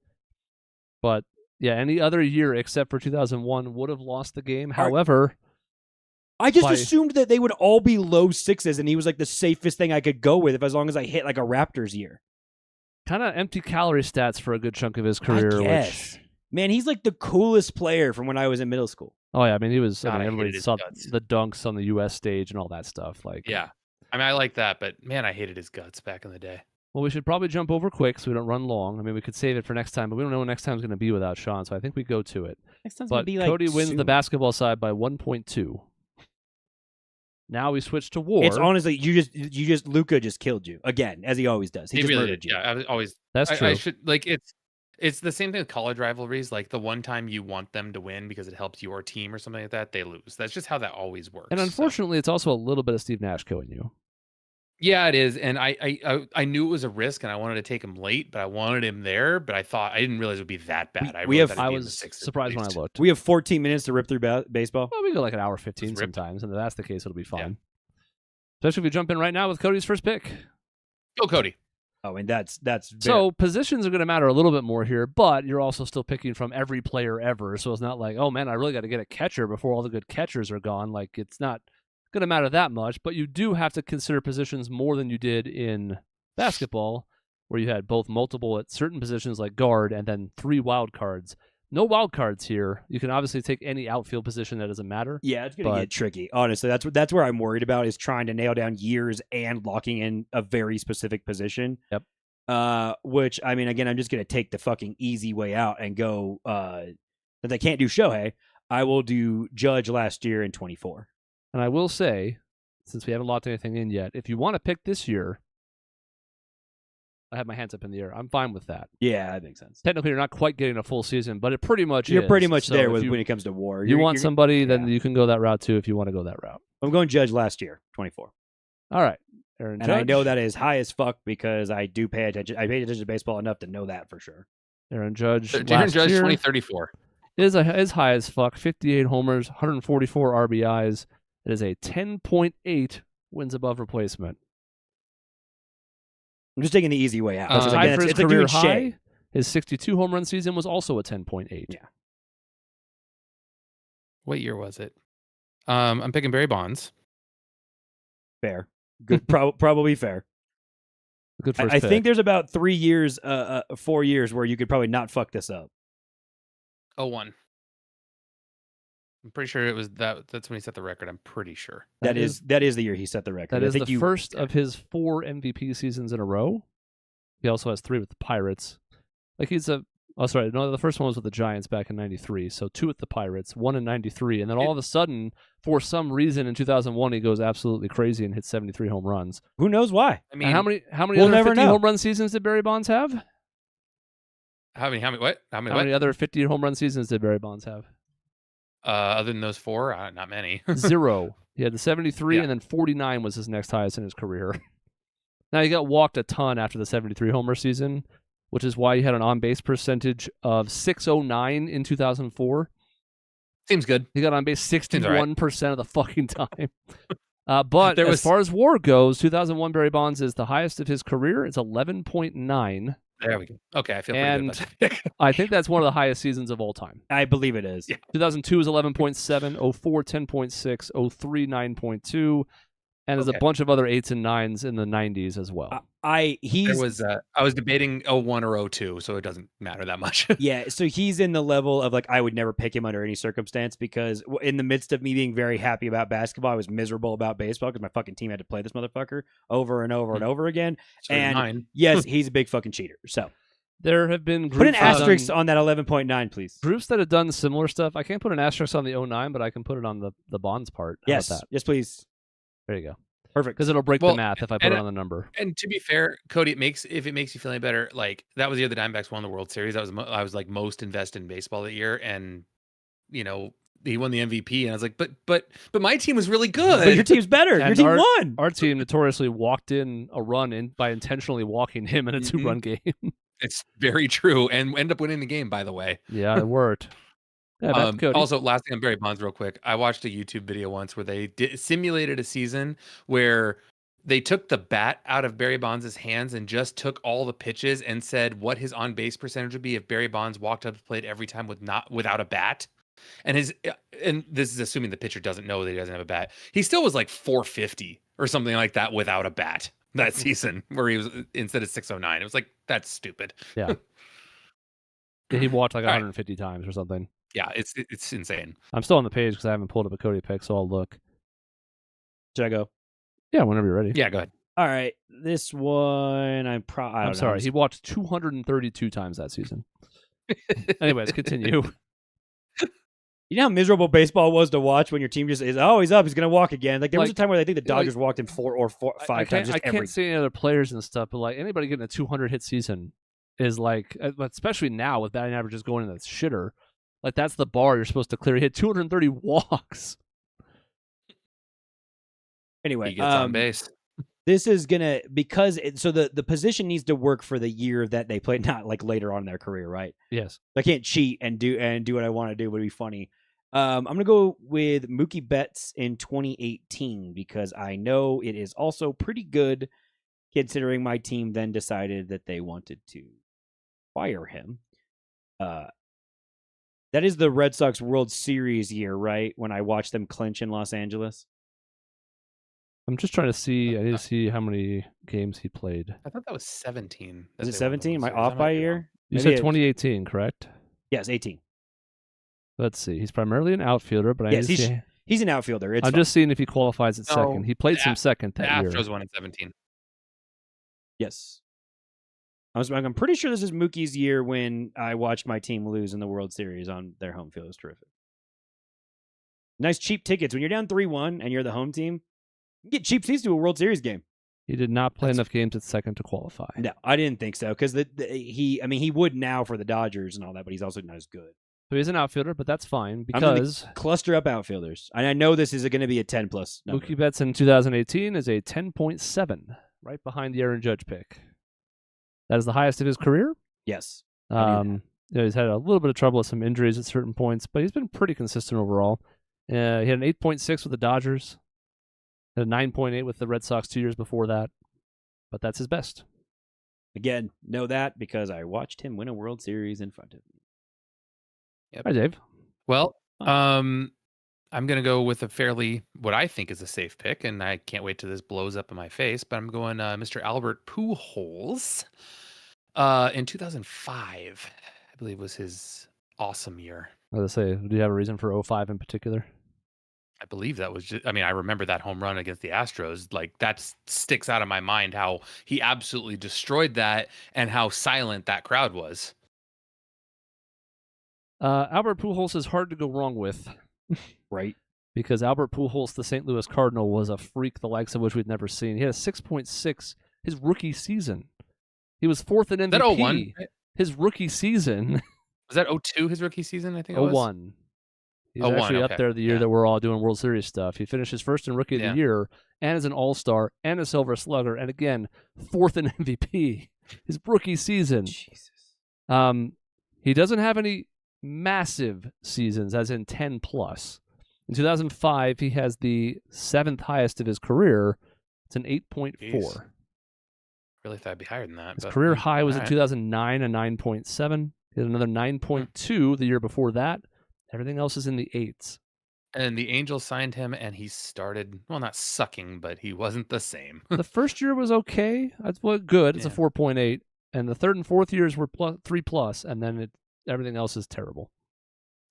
But yeah, any other year except for 2001 would have lost the game. However, I just assumed that they would all be low 6s, and he was like the safest thing I could go with as long as I hit like a Raptors year. Kind of empty calorie stats for a good chunk of his career. I guess. Man, he's like the coolest player from when I was in middle school. Oh yeah, I mean he was. Everybody saw the dunks on the U.S. stage and all that stuff. Like, yeah, I mean I like that, but man, I hated his guts back in the day. Well, we should probably jump over quick so we don't run long. I mean, we could save it for next time, but we don't know when next time's going to be without Sean, so I think we go to it. Next time's going to be like Cody wins soon. the basketball side by 1.2. Now we switch to war. It's honestly Luka just killed you again, as he always does. He just really murdered you. Yeah, I always. That's true. I should like it's the same thing with college rivalries. Like the one time you want them to win because it helps your team or something like that, they lose. That's just how that always works. And unfortunately, it's also a little bit of Steve Nash killing you. Yeah, it is. And I knew it was a risk, and I wanted to take him late, but I wanted him there. But I didn't realize it would be that bad. I was surprised when I looked. We have 14 minutes to rip through baseball. Well, we go like an hour 15 sometimes, and if that's the case, it'll be fine. Yeah. Especially if we jump in right now with Cody's first pick. Go, Cody. Oh, and that's so positions are going to matter a little bit more here, but you're also still picking from every player ever. So it's not like, oh man, I really got to get a catcher before all the good catchers are gone. Like it's not going to matter that much, but you do have to consider positions more than you did in basketball, where you had both multiple at certain positions like guard and then 3 wild cards. No wild cards here. You can obviously take any outfield position that doesn't matter. Yeah, it's going to get tricky. Honestly, that's where I'm worried about is trying to nail down years and locking in a very specific position. Yep. Which I mean, again, I'm just gonna take the fucking easy way out and go. That I can't do Shohei. I will do Judge last year in 24. And I will say, since we haven't locked anything in yet, if you want to pick this year, I have my hands up in the air. I'm fine with that. Yeah, that makes sense. Technically, you're not quite getting a full season, but it pretty much You're is. pretty much So there if when it comes to war. You want somebody, then yeah. you can go that route too if you want to go that route. I'm going Judge last year, 24. All right. Aaron And Judge. I know that is high as fuck because I do pay attention. I paid attention to baseball enough to know that for sure. Aaron Judge. Aaron last Judge year 2034. is high as fuck. 58 homers, 144 RBIs. It is a 10.8 wins above replacement. I'm just taking the easy way out. That's Tied Again, for his it's like career doing Shea. high. His 62 home run season was also a 10.8. Yeah. What year was it? I'm picking Barry Bonds. Fair. Good. Probably fair. Good first I pick. think there's about 3 years, 4 years where you could probably not fuck this up. 01. I'm pretty sure it was that. That's when he set the record. I'm pretty sure. That is the year he set the record. That I is think the first of his 4 MVP seasons in a row. He also has 3 with the Pirates. Like he's a. Oh, sorry. No, the first one was with the Giants back in '93. So 2 with the Pirates, 1 in '93, and then all of a sudden, for some reason, in 2001, he goes absolutely crazy and hits 73 home runs. Who knows why? I mean, And how many we'll other never 50 know. home run seasons did Barry Bonds have? How many? What? How many? How What? many other 50 home run seasons did Barry Bonds have? Other than those 4, not many. 0. He had the 73, Yeah. and then 49 was his next highest in his career. Now, he got walked a ton after the 73 homer season, which is why he had an on-base percentage of .609 in 2004. Seems good. He got on base all right. 61% of the fucking time. But There as was- far as WAR goes, 2001 Barry Bonds is the highest of his career. It's 11.9. There we go. Okay, I feel pretty And good about that pick. I think that's one of the highest seasons of all time. I believe it is. Yeah. 2002 is 11.7, 04 10.6, 03 9.2, and there's a Okay. bunch of other 8s and 9s in the 90s as well. I He's was debating 01 or 02, so it doesn't matter that much. yeah, so he's in the level of like I would never pick him under any circumstance because in the midst of me being very happy about basketball, I was miserable about baseball because my fucking team had to play this motherfucker over and over and over again. So did And mine. yes, he's a big fucking cheater. So There have been groups put an that have asterisk done- on that 11.9, please. Groups that have done similar stuff. I can't put an asterisk on the 09, but I can put it on the Bonds part. How Yes, about that? yes, please. There you go. Perfect. Because it'll break the Well, math if I put and it on the number. And to be fair, Cody, if it makes you feel any better, like that was the year the Diamondbacks won the World Series. I was like most invested in baseball that year, and he won the MVP, and I was like, but my team was really good. But your team's better. Your And team won. Our team notoriously walked in a run by intentionally walking him in a 2-run game. It's very true, and end up winning the game, by the way. Yeah, it worked. Yeah, back to Cody. Also, last thing on Barry Bonds, real quick. I watched a YouTube video once where they simulated a season where they took the bat out of Barry Bonds' hands and just took all the pitches and said what his on base percentage would be if Barry Bonds walked up to the plate every time without a bat. And this is assuming the pitcher doesn't know that he doesn't have a bat. He still was like 450 or something like that without a bat that season, where he was instead of 609. It was like, that's stupid. Yeah, he walked like All right. 150 times or something. Yeah, it's insane. I'm still on the page because I haven't pulled up a Cody pick, so I'll look. Should I go? Yeah, whenever you're ready. Yeah, go ahead. All right. This one, I don't I'm know. sorry. He walked 232 times that season. Anyways, continue. You know how miserable baseball was to watch when your team just is, oh, he's up, he's going to walk again. Like, there was a Like- time where I think the Dodgers walked him 4 or 5 times. I Just can't see any other players and stuff, but like anybody getting a 200 hit season is like, especially now with batting averages going in the shitter, like that's the bar you're supposed to clear. He hit 230 walks. Anyway, He gets on base. this is gonna so the position needs to work for the year that they played, not like later on in their career, right? Yes. I can't cheat and do what I want to do. Would be funny. I'm gonna go with Mookie Betts in 2018 because I know it is also pretty good, considering my team then decided that they wanted to fire him. That is the Red Sox World Series year, right? When I watched them clinch in Los Angeles. I'm just trying to see. I need to see how many games he played. I thought that was 17. Is it 17? Am I off by a year? You Maybe said it- 2018, correct? Yes, 18. Let's see. He's primarily an outfielder, but I Yes, need to see. He's an outfielder. It's I'm fine. just seeing if he qualifies at No, second. He played some second The that year. Astros won at 17. Yes. I'm pretty sure this is Mookie's year when I watched my team lose in the World Series on their home field. It was terrific. Nice cheap tickets. When you're down 3-1 and you're the home team, you get cheap seats to a World Series game. He did not play enough games at second to qualify. No, I didn't think so because he would now for the Dodgers and all that, but he's also not as good. So he's an outfielder, but that's fine because cluster up outfielders. And I know this is going to be a 10+ number. Mookie Betts in 2018 is a 10.7, right behind the Aaron Judge pick. That is the highest of his career. Yes. He's had a little bit of trouble with some injuries at certain points, but he's been pretty consistent overall. He had an 8.6 with the Dodgers, had a 9.8 with the Red Sox 2 years before that, but that's his best. Again, know that because I watched him win a World Series in front of me. Yep. Hi, Dave. Well, I'm going to go with what I think is a safe pick, and I can't wait till this blows up in my face, but I'm going Mr. Albert Pujols. In 2005, I believe was his awesome year. I was going to say, do you have a reason for 05 in particular? I believe that was just, I remember that home run against the Astros. Like, that sticks out of my mind how he absolutely destroyed that and how silent that crowd was. Albert Pujols is hard to go wrong with. Right. Because Albert Pujols, the St. Louis Cardinal, was a freak the likes of which we'd never seen. He had a 6.6 his rookie season. He was fourth in MVP. That 01? His rookie season. Was that 02, his rookie season, I think it was? 01. He's actually up there the year that we're all doing World Series stuff. He finished his first in Rookie of the Year, and as an All-Star, and a Silver Slugger, and again, fourth in MVP. His rookie season. Jesus. He doesn't have any massive seasons, as in 10+. In 2005, he has the 7th highest of his career. It's an 8.4. Jeez. Really thought it'd be higher than that. His career high was in 2009, a 9.7. He had another 9.2 the year before that. Everything else is in the 8s. And the Angels signed him, and he started, well, not sucking, but he wasn't the same. The first year was okay. That's good. It's a 4.8. And the third and fourth years were 3+, and then everything else is terrible.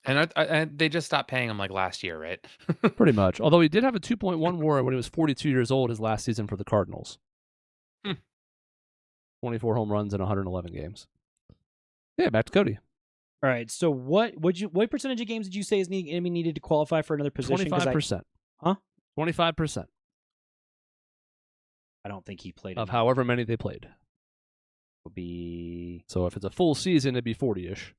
And they just stopped paying him like last year, right? Pretty much. Although he did have a 2.1 WAR when he was 42 years old his last season for the Cardinals. 24 home runs in 111 games. Yeah, back to Cody. All right. So what percentage of games did you say is needed to qualify for another position? 25%. Huh? 25%. I don't think he played of however many they played. Would be so if it's a full season, it'd be 40-ish.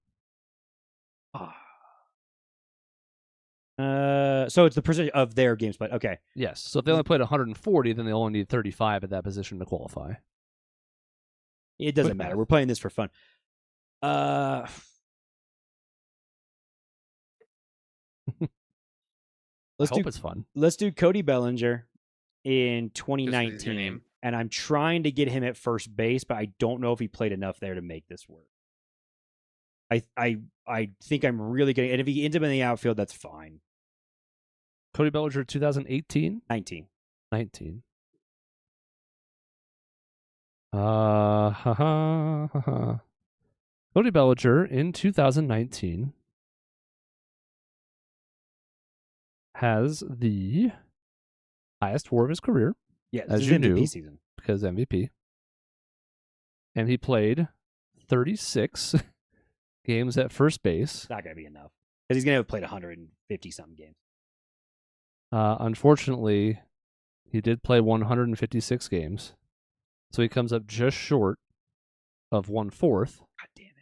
So it's the percentage of their games played. Okay. Yes. So if they only played 140, then they only need 35 at that position to qualify. It doesn't matter. We're playing this for fun. It's fun. Let's do Cody Bellinger in 2019, and I'm trying to get him at first base, but I don't know if he played enough there to make this work. I think I'm really good, and if he ends up in the outfield, that's fine. Cody Bellinger 2018? 19. Cody Bellinger in 2019 has the highest WAR of his career. Yeah, as you MVP knew, season. because MVP. And he played 36 games at first base. It's not going to be enough because he's going to have played 150-something games. Unfortunately, he did play 156 games. So he comes up just short of 1/4. God damn it.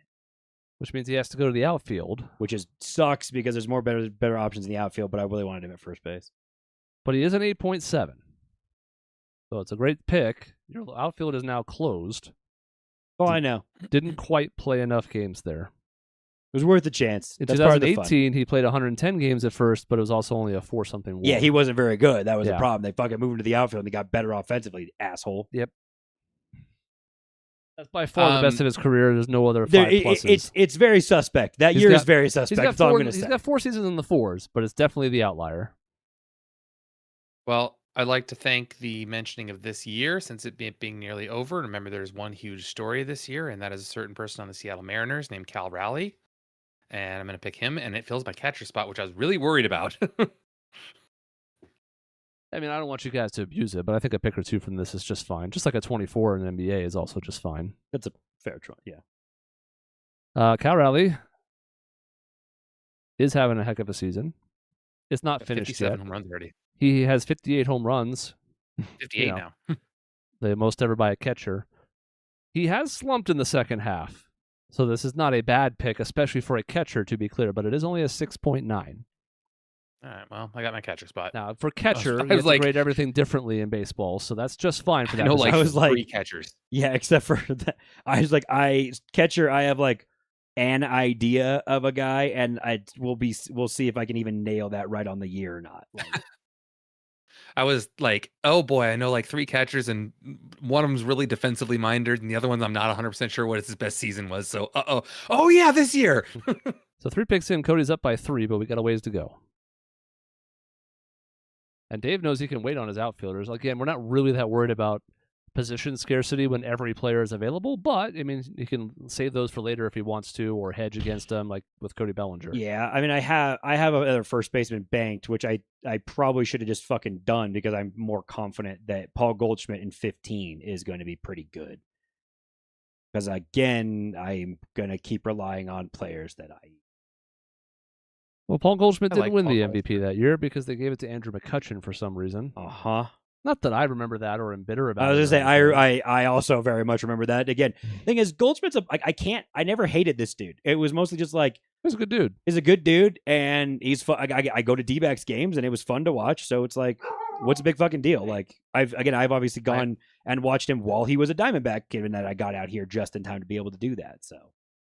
Which means he has to go to the outfield. Which sucks because there's more better options in the outfield, but I really wanted him at first base. But he is an 8.7. So it's a great pick. Your outfield is now closed. Oh, I know. Didn't quite play enough games there. It was worth a chance. In 2018, he played 110 games at first, but it was also only a 4-something WAR. Yeah, he wasn't very good. That was the problem. They fucking moved him to the outfield and he got better offensively, asshole. Yep. That's by far the best of his career. There's no other 5 pluses. It's very suspect. That year is very suspect. That's all I'm going to say. He's got 4 seasons in the 4s, but it's definitely the outlier. Well, I'd like to thank the mentioning of this year, since it being nearly over. Remember, there's one huge story this year, and that is a certain person on the Seattle Mariners named Cal Raleigh. And I'm going to pick him, and it fills my catcher spot, which I was really worried about. I mean, I don't want you guys to abuse it, but I think a pick or two from this is just fine. Just like a 24 in the NBA is also just fine. That's a fair choice. Yeah. Cal Raleigh is having a heck of a season. It's not finished 57 yet. home runs already. He has 58 home runs. 58 know. now. The most ever by a catcher. He has slumped in the second half. So this is not a bad pick, especially for a catcher, to be clear, but it is only a 6.9. All right, well, I got my catcher spot. Now, for catcher, I you was have like- to grade everything differently in baseball, so that's just fine for I that know, position. like, I was like- 3 catchers. Yeah, except for that. I was like, I have like an idea of a guy, and we'll see if I can even nail that right on the year or not. Like, I was like, oh boy, I know like 3 catchers, and one of them's really defensively minded, and the other one's I'm not 100% sure what his best season was. So, oh yeah, this year. So 3 picks in, Cody's up by 3, but we got a ways to go. And Dave knows he can wait on his outfielders. Again, we're not really that worried about position scarcity when every player is available, but I mean, he can save those for later if he wants to, or hedge against them, like with Cody Bellinger. yeah, I mean, I have another first baseman banked, which I probably should have just fucking done because I'm more confident that Paul Goldschmidt in 15 is going to be pretty good. Because again, I'm gonna keep relying on players that I. Well, Paul Goldschmidt I didn't like win Paul the Goldschmidt. MVP that year because they gave it to Andrew McCutcheon for some reason. Uh-huh. Not that I remember that or am bitter about I was it. gonna say or anything. I also very much remember that. Again, thing is, Goldschmidt's I never hated this dude. It was mostly just like He's a good dude. he's a good dude and he's fun. I go to D-backs games and it was fun to watch. So it's like, what's a big fucking deal? Like I've obviously gone and watched him while he was a Diamondback, given that I got out here just in time to be able to do that. So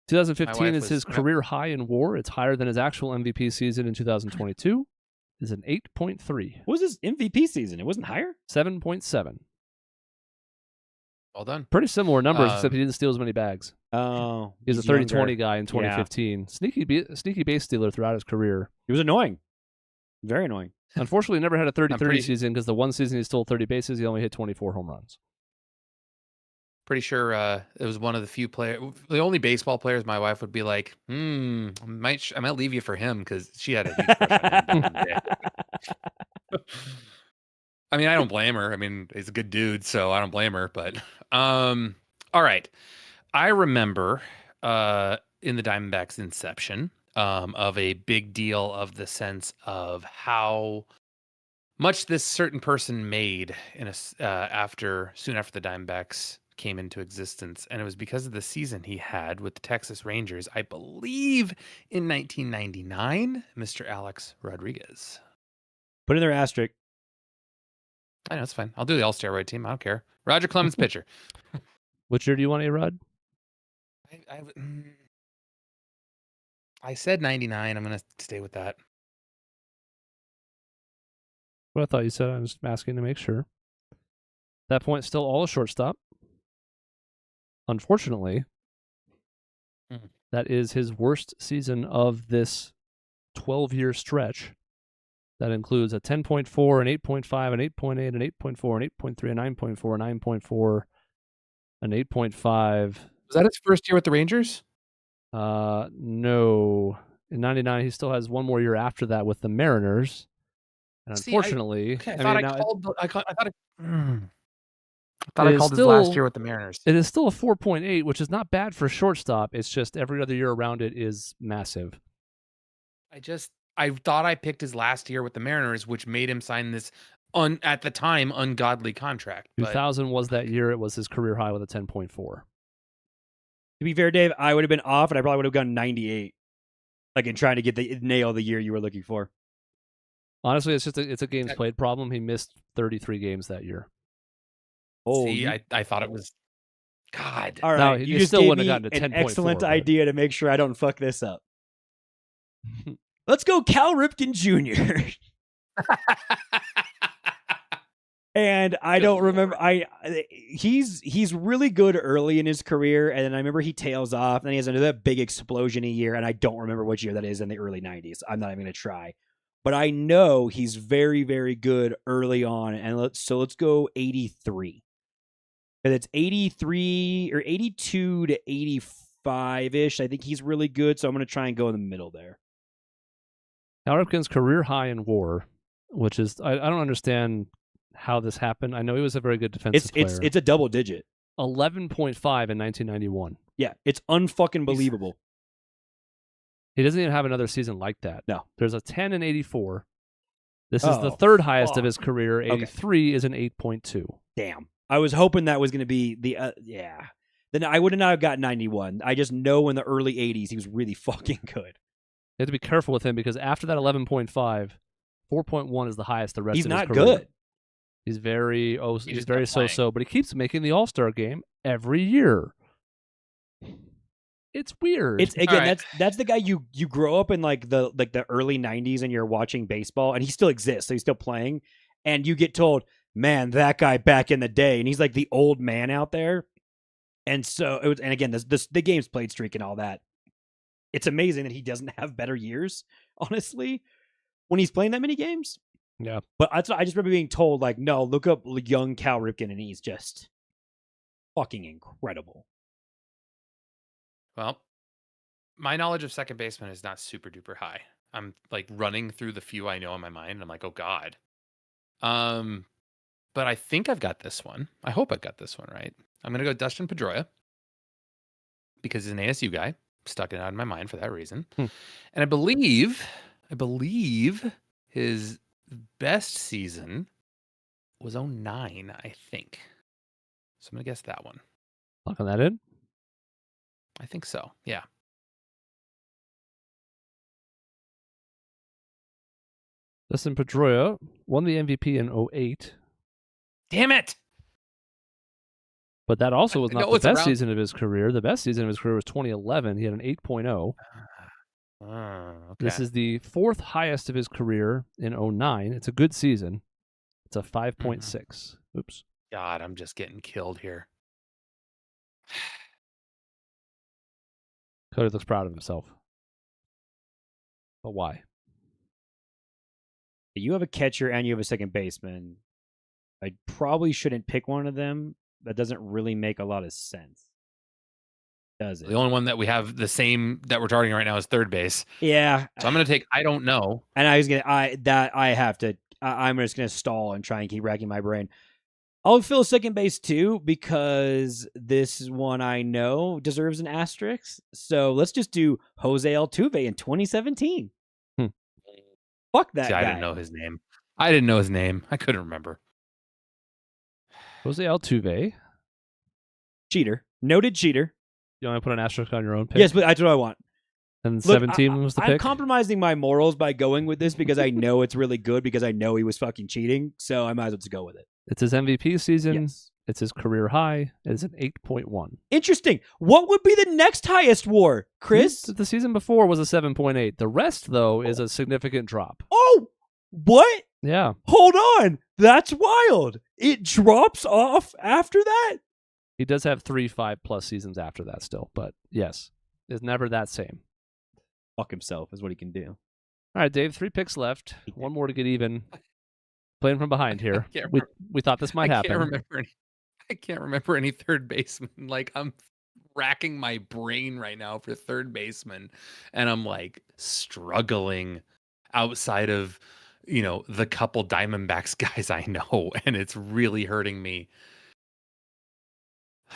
2015 wife is was- his career high in WAR. It's higher than his actual MVP season in 2022. Is an 8.3, what was his MVP season? It wasn't higher. 7.7. Well done. Pretty similar numbers, Um, except he didn't steal as many bags. Oh, He was a he's 30-20 younger. guy in 2015. Sneaky base stealer throughout his career. He was annoying, very annoying. Unfortunately, never had a 30-30 pretty- season because the one season he stole 30 bases, he only hit 24 home runs. Pretty sure it was one of the few the only baseball players my wife would be like, I might leave you for him because she had a huge crush on him back in the day. I mean, I don't blame her. I mean, he's a good dude, so I don't blame her. But all right, I remember in the Diamondbacks' inception of a big deal of the sense of how much this certain person made in a soon after the Diamondbacks came into existence, and it was because of the season he had with the Texas Rangers, I believe in 1999, Mr. Alex Rodriguez. Put in their asterisk. I know, it's fine. I'll do the all-steroid team. I don't care. Roger Clemens, pitcher. Which year do you want, A-Rod? I said 99. I'm going to stay with that. What I thought you said. I'm just asking to make sure. At that point, still all a shortstop. Unfortunately, that is his worst season of this 12-year stretch. That includes a 10.4, an 8.5, an 8.8, an 8.4, an 8.3, a 9.4, a 9.4, an 8.5. Was that his first year with the Rangers? No. In 99, he still has one more year after that with the Mariners. And See, unfortunately, I thought I It is called his last still- year with the Mariners. it is still a 4.8, which is not bad for shortstop. It's just every other year around it is massive. I thought I picked his last year with the Mariners, which made him sign this at the time ungodly contract. But 2000 was that year. It was his career high with a 10.4. To be fair, Dave, I would have been off, and I probably would have gone 98. Like in trying to get nail the year you were looking for. Honestly, it's a games played problem. He missed 33 games that year. Oh, see, I thought it was God. all right. No, you you just still gave wouldn't me have gotten to an 10.4, excellent but- idea to make sure I don't fuck this up. Let's go, Cal Ripken Jr. And I Good don't Lord. remember. He's really good early in his career, and then I remember he tails off. And then he has another big explosion a year, and I don't remember which year that is in the early 90s. I'm not even going to try, but I know he's very, very good early on. And let's go 83, because it's 83 or 82 to 85 ish. I think he's really good, so I'm going to try and go in the middle there. Cal Ripken's career high in WAR, which is I don't understand how this happened. I know he was a very good defensive player. It's a double digit. 11.5 in 1991. Yeah, it's unfucking believable. He doesn't even have another season like that. No. There's a 10 and 84. This is the Oh, third highest of fuck. his career. 83 is an 8.2. Damn. I was hoping that was going to be the yeah. Then I would have not got 91. I just know in the early 80s he was really fucking good. You have to be careful with him because after that 11.5, 4.1 is the highest the rest He's of his not career. good. He's very just very kept playing. so-so, but he keeps making the All-Star game every year. It's weird. It's again All right. that's the guy you grow up in like the early 90s and you're watching baseball and he still exists, so he's still playing, and you get told, man, that guy back in the day, and he's like the old man out there. And so it was, and again, the game's played streak and all that. It's amazing that he doesn't have better years, honestly, when he's playing that many games. Yeah. But I just remember being told, like, no, look up young Cal Ripken, and he's just fucking incredible. Well, my knowledge of second baseman is not super duper high. I'm like running through the few I know in my mind. And I'm like, oh God. But I think I've got this one. I hope I got this one right. I'm gonna go Dustin Pedroia because he's an ASU guy. Stuck it out in my mind for that reason. And I believe his best season was 09, I think. So I'm gonna guess that one. Locking that in. I think so. Yeah. Dustin Pedroia won the MVP in 08, Damn it. but that also was I know not the it's best around- season of his career. The best season of his career was 2011. He had an 8.0. Okay. This is the fourth highest of his career in 09. It's a good season. It's a 5.6. Oops. God, I'm just getting killed here. Cody looks proud of himself. But why? You have a catcher and you have a second baseman. I probably shouldn't pick one of them. That doesn't really make a lot of sense, does it? The only one that we have the same that we're targeting right now is third base. Yeah, So I'm gonna take I don't know. and I'm just gonna stall and try and keep racking my brain. I'll fill second base too because this one I know deserves an asterisk. So let's just do Jose Altuve in 2017. Fuck that See, guy. I didn't know his name. I didn't know his name. I couldn't remember. Jose Altuve. Cheater. Noted cheater. You want to put an asterisk on your own pick? Yes, but that's what I want. And Look, 17 was the I'm pick? compromising my morals by going with this because I know it's really good because I know he was fucking cheating. So I might as well just go with it. It's his MVP season. Yes. It's his career high. It is an 8.1. Interesting. What would be the next highest war, Chris? The season before was a 7.8. The rest, though, is a significant drop. Oh, what? Yeah. Hold on. That's wild. It drops off after that? He does have 3 5+ seasons after that still, but yes, it's never that same. Fuck himself is what he can do. All right, Dave, 3 picks left. One more to get even. Playing from behind here. can't We thought this might happen. I can't remember any third baseman. Like I'm racking my brain right now for third baseman, and I'm like struggling outside of the couple Diamondbacks guys I know, and it's really hurting me.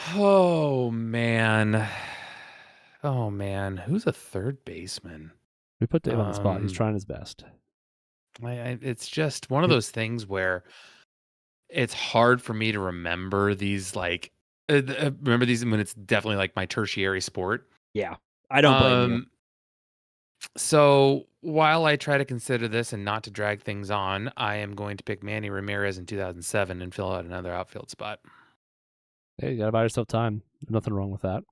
Oh man, who's a third baseman? We put Dave on the spot. He's Um, trying his best. It's just one of those things where it's hard for me to remember these remember these when it's definitely like my tertiary sport. Yeah. I don't blame you. So while I try to consider this and not to drag things on, I am going to pick Manny Ramirez in 2007 and fill out another outfield spot. Hey, you got to buy yourself time. Nothing wrong with that.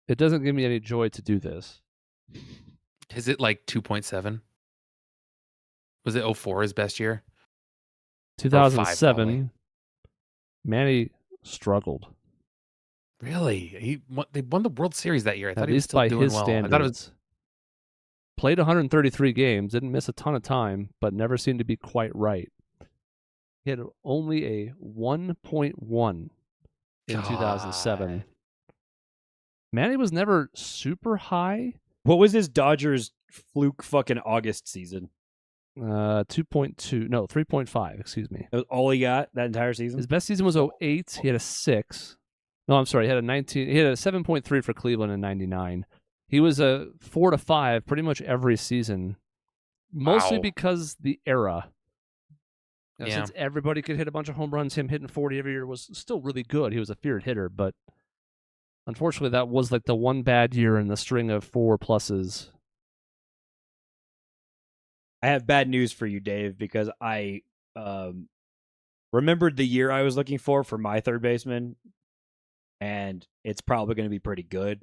It doesn't give me any joy to do this. Is it like 2.7? Was it 04 his best year? 2007, Manny struggled. Really? They won the World Series that year. I At thought he was least still by doing his well. I standards. thought it was Played 133 games, didn't miss a ton of time, but never seemed to be quite right. He had only a 1.1 in 2007. God. Manny was never super high. What was his Dodgers fluke fucking August season? 2.2. No, 3.5. Excuse me. That was all he got that entire season. His best season was 08. He had a 6. No, I'm sorry. He had a 19. He had a 7.3 for Cleveland in 99. He was a 4 to 5 pretty much every season, mostly Wow. because the era. You know, Yeah. Since everybody could hit a bunch of home runs, him hitting 40 every year was still really good. He was a feared hitter, but unfortunately, that was like the one bad year in the string of 4 pluses. I have bad news for you, Dave, because I remembered the year I was looking for my third baseman, and it's probably going to be pretty good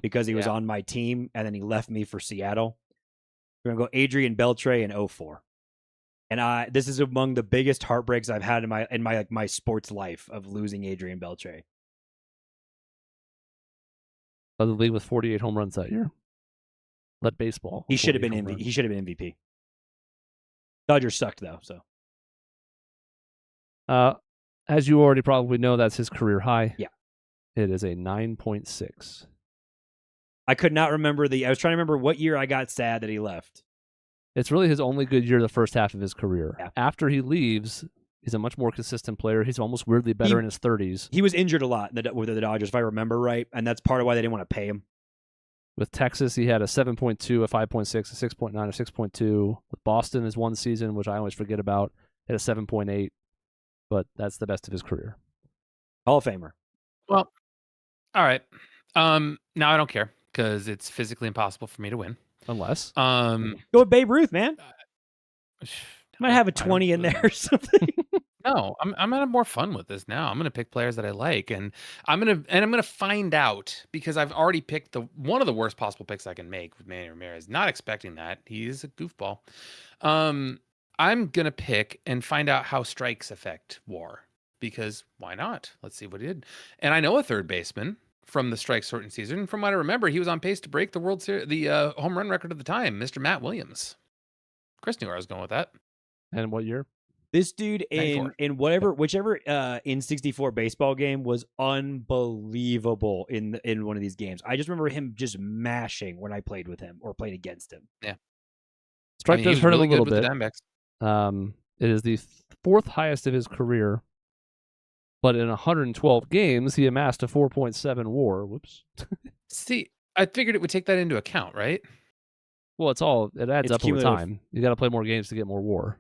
because he was Yeah. on my team, and then he left me for Seattle. We're going to go Adrian Beltre in 04. And this is among the biggest heartbreaks I've had in my sports life of losing Adrian Beltre. Led the league with 48 home runs that year. Led baseball. He with should have 48 been home runs. he should have been MVP. Dodgers sucked though, so As you already probably know, that's his career high. Yeah. It is a 9.6. I could not remember I was trying to remember what year I got sad that he left. It's really his only good year the first half of his career. Yeah. After he leaves, he's a much more consistent player. He's almost weirdly better in his 30s. He was injured a lot with the Dodgers, if I remember right, and that's part of why they didn't want to pay him. With Texas, he had a 7.2, a 5.6, a 6.9, a 6.2. With Boston, his one season, which I always forget about, hit a 7.8. But that's the best of his career. Hall of Famer. Well, all right. Now I don't care because it's physically impossible for me to win. Unless. Go with Babe Ruth, man. Might have a 20 in there or something. No, I'm gonna have more fun with this now. I'm gonna pick players that I like, and I'm gonna find out because I've already picked one of the worst possible picks I can make with Manny Ramirez. Not expecting that. He's a goofball. I'm gonna pick and find out how strikes affect WAR because why not? Let's see what he did. And I know a third baseman from the strike certain season. From what I remember, he was on pace to break the World Series, the home run record of the time, Mr. Matt Williams. Chris knew where I was going with that. And what year? This dude 94. in whichever N64 baseball game was unbelievable in one of these games. I just remember him just mashing when I played with him or played against him. Yeah. Strike he does was hurt really a little good with bit. the Diamondbacks. It is the 4th highest of his career. But in 112 games, he amassed a 4.7 WAR. Whoops. See, I figured it would take that into account, right? Well, it adds It's up over cumulative. time. You got to play more games to get more WAR.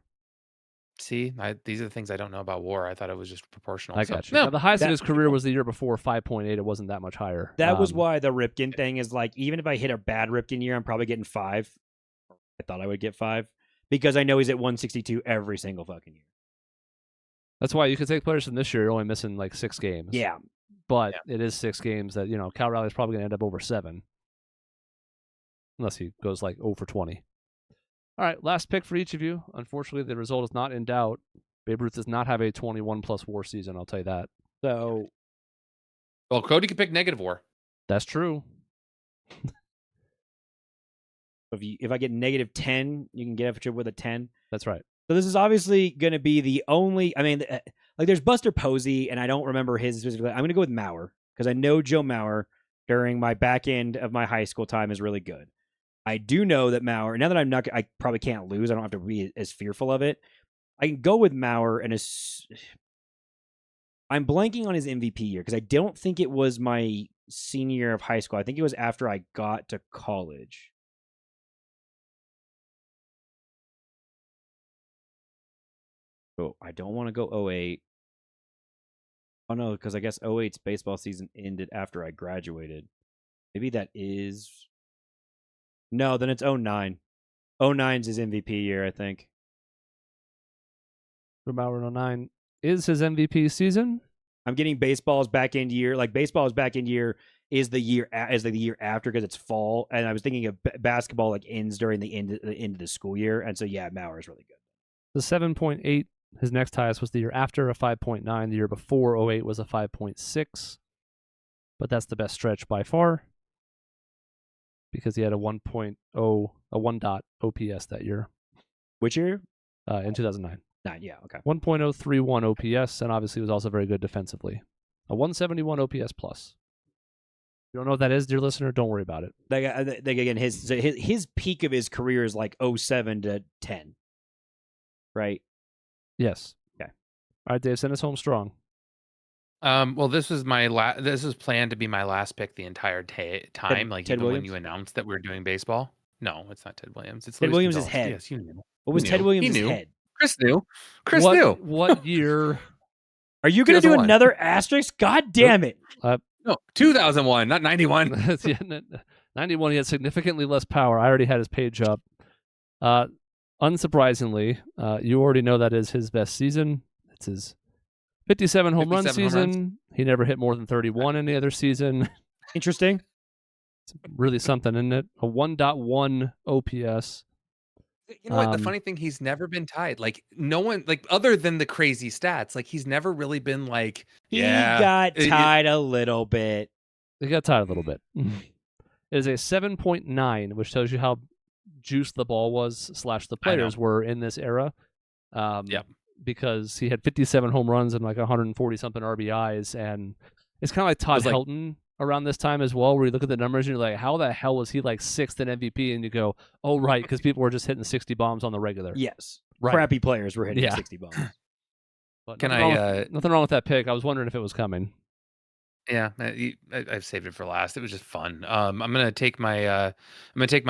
See, these are the things I don't know about WAR. I thought it was just proportional. I So, got you. no, Now, the highest of that- his career was the year before, 5.8. It wasn't that much higher. That was why the Ripken thing is like, even if I hit a bad Ripken year, I'm probably getting 5. I thought I would get 5 because I know he's at 162 every single fucking year. That's why you could take players from this year. You're only missing like 6 games. Yeah. But it is 6 games that, Cal Riley's probably going to end up over 7. Unless he goes like 0 for 20. All right, last pick for each of you. Unfortunately, the result is not in doubt. Babe Ruth does not have a 21-plus WAR season, I'll tell you that. So well, Cody can pick negative WAR. That's true. if I get negative 10, you can get up with a 10. That's right. So this is obviously going to be the only. I mean, like there's Buster Posey, and I don't remember his specifically. I'm going to go with Maurer because I know Joe Maurer during my back end of my high school time is really good. I do know that Maurer. Now that I probably can't lose. I don't have to be as fearful of it. I can go with Maurer, and I'm blanking on his MVP year because I don't think it was my senior year of high school. I think it was after I got to college. Oh, I don't want to go 08. Oh, no, because I guess 08's baseball season ended after I graduated. Maybe that is... No, then it's 09. 09's his MVP year, I think. Maurer in 09 is his MVP season. I'm getting baseball's back end year. Like baseball's back end year is the year after because it's fall, and I was thinking of basketball like ends during the end of the school year, and so yeah, Maurer is really good. The 7.8. His next highest was the year after, a 5.9. The year before, 08, was a 5.6. But that's the best stretch by far because he had a 1.0, a 1 dot OPS that year. Which year? In 2009. 9, yeah, okay. 1.031 OPS, and obviously was also very good defensively. A 171 OPS plus. If you don't know what that is, dear listener, don't worry about it. Again, his peak of his career is like 07 to 10. right? Yes. Okay. All right, Dave, send us home strong. Well, this was this was planned to be my last pick the entire time. Like Ted even when Williams? you announced that we were doing baseball. No, it's not Ted Williams. It's Ted Luis Williams' Gonzalez. head. Yes, you knew. What was He Ted knew. Williams' He knew. head? Chris knew. Chris knew. What year? Are you going to do 2001. another asterisk? God damn it. No, 2001, not 91. 91, he had significantly less power. I already had his page up. Unsurprisingly, you already know that is his best season. It's his 57 home run 57 home season. He never hit more than 31 any other season. Interesting. It's really something, isn't it? A 1.1 OPS. You know what? The funny thing, he's never been tied. Like no one, like other than the crazy stats, like he's never really been like. He got tied a little bit. He got tied a little bit. It is a 7.9, which tells you how juiced the ball was / the players were in this era. Yep. Because he had 57 home runs and like 140 something RBIs, and it's kind of like Todd Helton around this time as well, where you look at the numbers and you're like, how the hell was he like 6th in MVP? And you go, oh right, because people were just hitting 60 bombs on the regular. Yes, right. Crappy players were hitting 60 bombs. But Can nothing wrong with that pick. I was wondering if it was coming. Yeah, I've saved it for last. It was just fun. I'm gonna take my